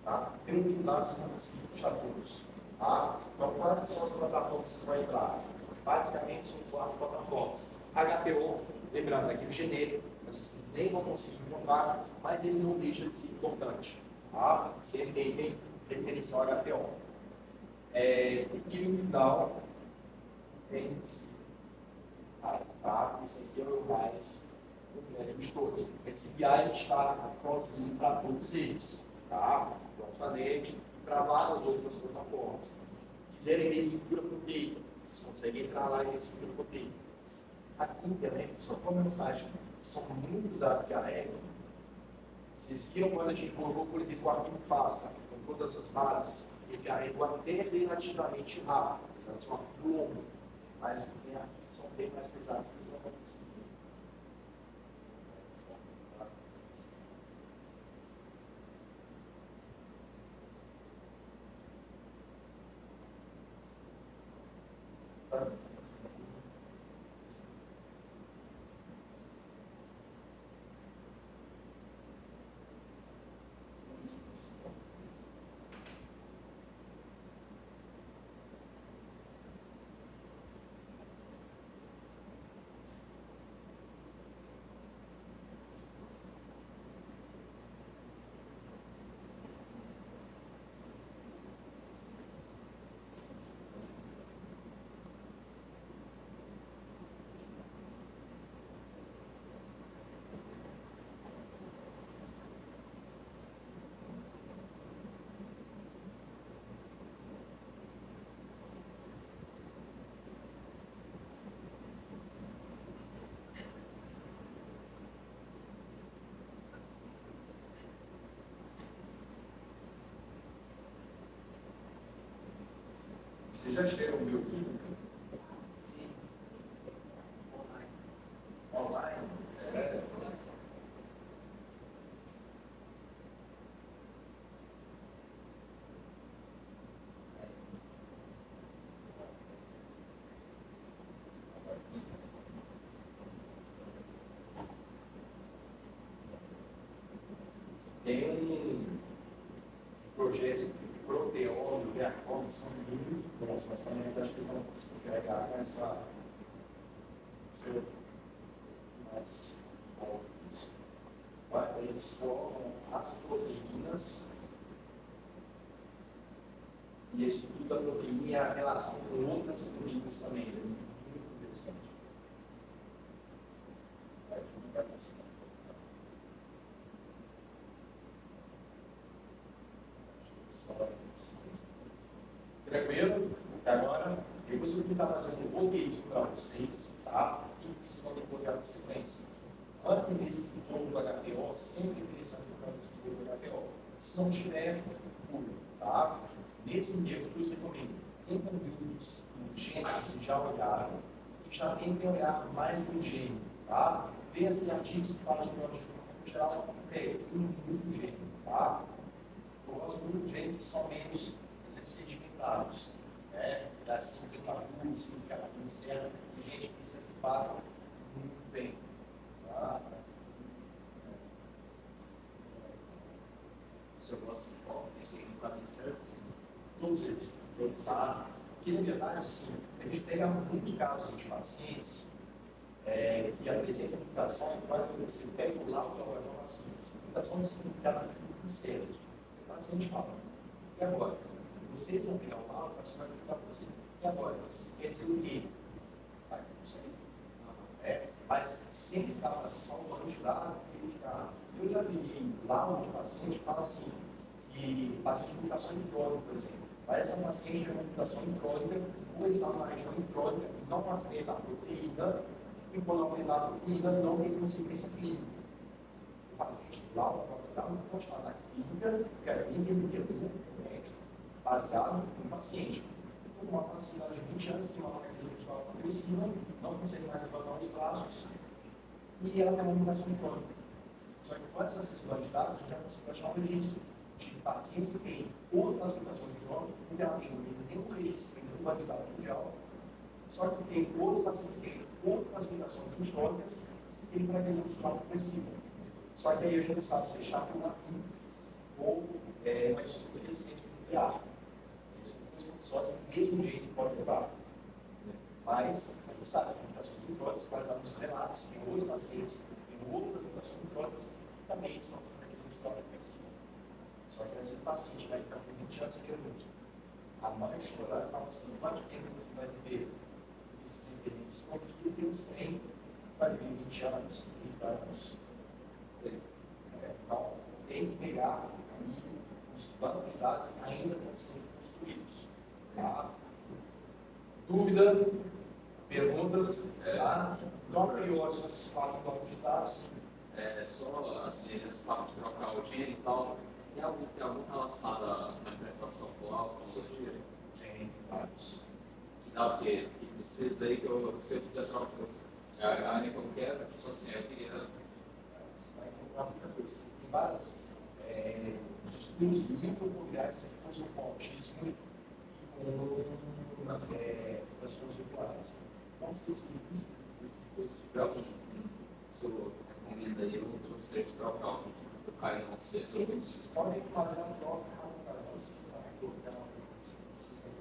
Tá? Pelo que dá, vocês vão conseguir puxar todos. Tá? Então, quais são as plataformas que vocês vão entrar? Basicamente, são 4 plataformas. HPO, lembrando, aqui o genérico, vocês nem vão conseguir encontrar, mas ele não deixa de ser importante. Tá? Se ele tem referência ao HPO. E no final, tem tá? Esse aqui é o mais completo de todos. Esse BI a gente está conseguindo para todos eles. Tá? Para o Alphanet, para várias outras plataformas. Quiserem ver estrutura proteica, vocês conseguem entrar lá e ver estrutura proteica. Aqui, internet, só como mensagem, são muitos dados que carregam. Vocês viram quando a gente colocou, por exemplo, o arquivo FASTA, com todas essas bases, ele carregou até relativamente rápido, apesar de ser um arquivo longo, mas tem arquivos que são bem mais pesados que eles não vão conseguir. Vocês já estiveram bioquímica? Sim. Online? Sério? Tem um projeto de proteômio, reacômio, são muito bons, mas também acho que eles não conseguem carregar com essa mais forte disso. Eles colocam as proteínas e esse estudo da proteína e a relação com outras proteínas também. É muito interessante. Tranquilo? Até agora, depois eu vou estar fazendo um roteirinho para vocês, tá? E vocês vão ter que colocar na sequência. Antes desse torno do HPO, sempre é interessante colocar nesse torno do HPO. Se não tiver, pula, tá? Nesse nível, eu recomendo. Tem conteúdos urgentes que vocês já olharam e já tentem olhar mais urgente, tá? Vê assim, artigos que falam sobre o geral, muito urgente, tá? Eu gosto muito de urgentes que são menos sedimentados, né? Assim, tem uma curva, significa uma certa, e gente que se prepara muito bem. Tá? Se eu gosto de qual, tem significado certo? Todos eles. Tá? Porque, na verdade, assim, a gente pega muito casos de pacientes que apresentam mutação, e quando você pega o laudo, assim, mutação de significado muito incerto. O paciente fala, e agora? Vocês vão pegar o laudo, o paciente vai perguntar para você, e agora? Isso quer dizer o quê? Não sei. Mas sempre está salvando de dados, verificar. Eu já peguei laudo de paciente que fala assim, que paciente de mutação intrónica, por exemplo. Essa paciente tem uma mutação intrónica, ou está numa região intrónica, não afeta a proteína, e quando afeta a proteína, não tem consequência clínica. Eu falo, gente, laudo não pode estar na clínica, porque a clínica é médico, baseado no paciente. Então, uma paciente de 20 anos tem uma fraqueza muscular progressiva, não consegue mais levantar os braços, e ela tem uma mutação crônica. Só que com essa sessão de dados, a gente já consegue achar um registro de pacientes que têm outras mutações crônicas, onde ela tem nenhum registro em nenhum banco de dados mundial, só que tem outros pacientes que têm outras mutações crônicas e tem fraqueza muscular progressiva. Só que aí a gente sabe se é chacuna ou uma estrutura centronuclear. São duas condições que mesmo jeito pode levar. Mas a gente sabe que mutações crônicas, baseadas nos relatos, tem dois pacientes que tem outras mutações micróticas que também estão no mecanismo histórico. Só que às vezes o paciente vai ficar com 20 anos e pergunta. A mãe chora e fala assim: quanto tempo o filho vai viver? Esses entendentes desconfiam que eles têm, vai viver 20 anos, 30 anos. Então, tem que pegar e os bancos de dados ainda estão sendo construídos. Tá? Dúvida? Perguntas? Tá? Então, a priori, esses 4 bancos de dados, sim. Só assim, esse papo de trocar o gene e tal, tem algum relacionado à manifestação atual, fonologia? Tem vários. Que dá o quê? Que precisa aí que se eu quiser trocar a área que eu quero, tipo assim, eu queria. Você vai encontrar muita coisa. Tem vários estudos microbiais que usam com autismo e com transtornos virtuais. Não sei se Se tiver algum, se eu recomendo aí, eu gostaria de trocar o do Caio não ser. sim, vocês podem fazer a troca para você também colocar uma coisa que vocês têm.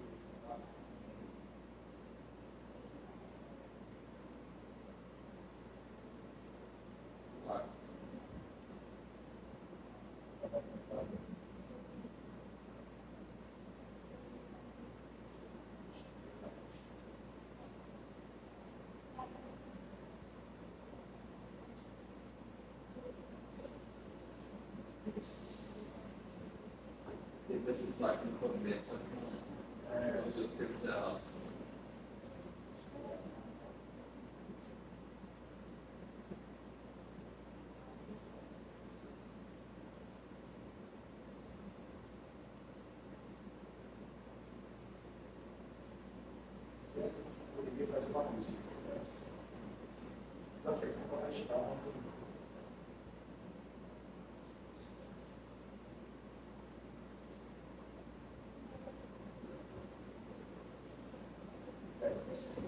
Tem que pesquisar aqui no começo, com os seus termos errados. Poderia fazer uma música. Então, que a gente dá uma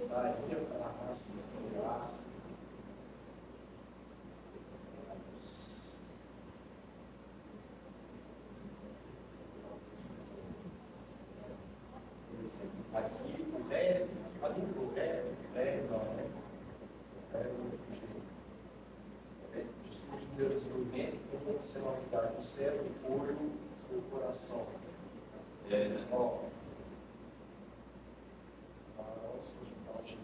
vai preparar a raça, olhar. Aqui, o velho, ali o velho não, né? O velho destruindo o desenvolvimento, tem funcionalidade do cérebro, do olho, do coração. Ó, a gente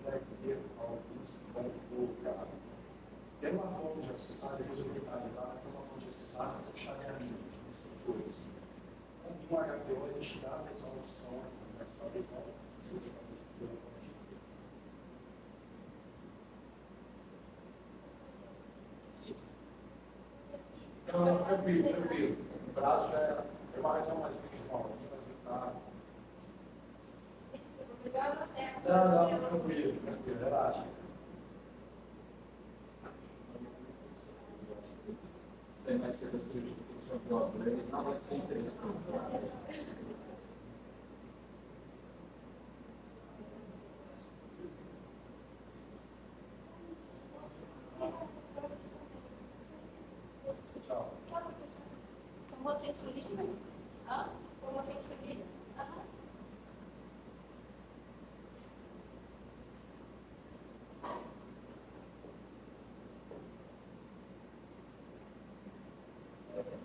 vai ter alguns que vão colocar. Tem uma forma de acessar, depois eu vou tentar levar, mas tem uma forma de acessar com chaveamento de receptores. Em um HPO a gente dá essa opção aqui, mas talvez não. Se eu tiver esse sim. Não, tranquilo. O prazo já é uma reunião mais ou menos de uma hora, mas vai estar. Não, tranquilo, relaxa. Isso aí vai ser decidido pelo próprio, ele não vai ser interessante. Tchau. Como você insulina? Como você insulina?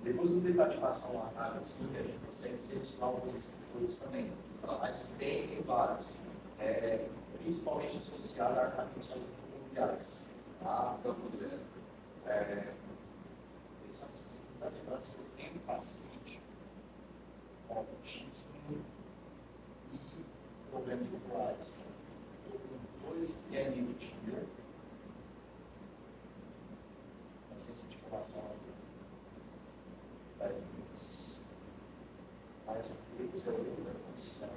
Depois do tentar de passar uma análise, a gente consegue selecionar alguns receptores também. Mas tem vários, principalmente associados a questões imobiliárias. Tá? Então, pensando assim, para lembrar se eu tenho paciente com autismo e problemas oculares, com 2 TNM de dia, paciência de formação aqui. Mais um deles é outra condição.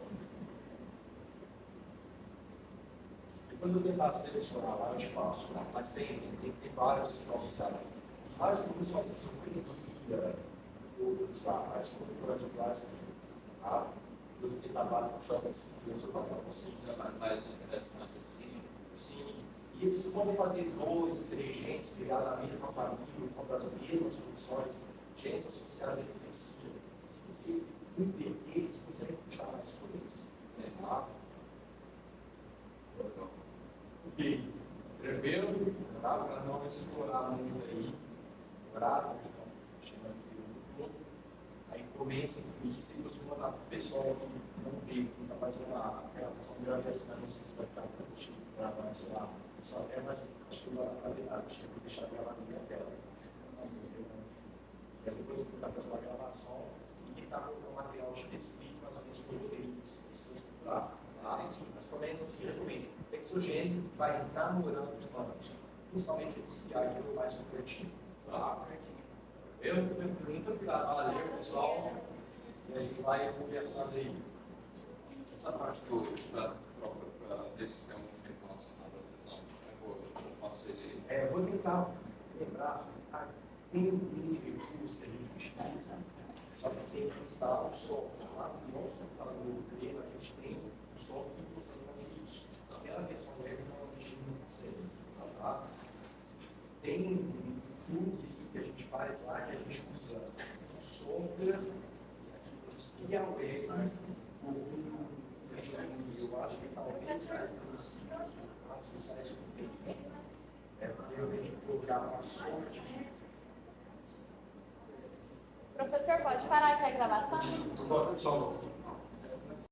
Depois eu tentar selecionar lá, eu te passo, mas tem vários que nós sabemos. Os mais comuns são a esquizofrenia, os mais comuns de plástico. Eu vou tentar trabalhar com jovens que eu faço para vocês. Mais interessante assim. Sim. E esses podem fazer 2, 3 genes pegar na mesma família, com das mesmas condições, genes associados à epilepsia. Se você inverter, você consegue puxar mais coisas. Ok. Tranquilo? Tá? Para não explorar muito aí, horário, então, chama de todo. Aí comecem com isso e depois vou mandar para o pessoal que não veio, que está fazendo a gravação de gravação, não sei se vai ficar gravando, sei lá, só até, mas acho que vai dar, acho que vou deixar gravado na minha tela. Mas depois eu vou tentar fazer uma gravação e tentar colocar um material específico, mais ou menos, por itens que precisa estudar. Tá? Mas também, assim, recomendo. Exogênio vai entrar no urano dos planos, principalmente esse que é o mais completivo. Tá? Muito obrigado. Valeu, pessoal. E a gente vai conversando aí. Essa parte do para ver se tem algum tempo relacionado à visão, eu faço ele. Vou tentar lembrar. Tem um link de recurso que a gente utiliza, só que tem que instalar o software. Lá no nosso computador do Pleno, a gente tem um software que você faz isso. Aquela versão web não a gente não consegue. Tá? Tem plugins que a gente faz lá, que a gente usa o software e a web. Eu acho que talvez seja possível acessar isso com tempo. Porque eu tenho que colocar uma sorte. Professor, pode parar aqui a gravação? Só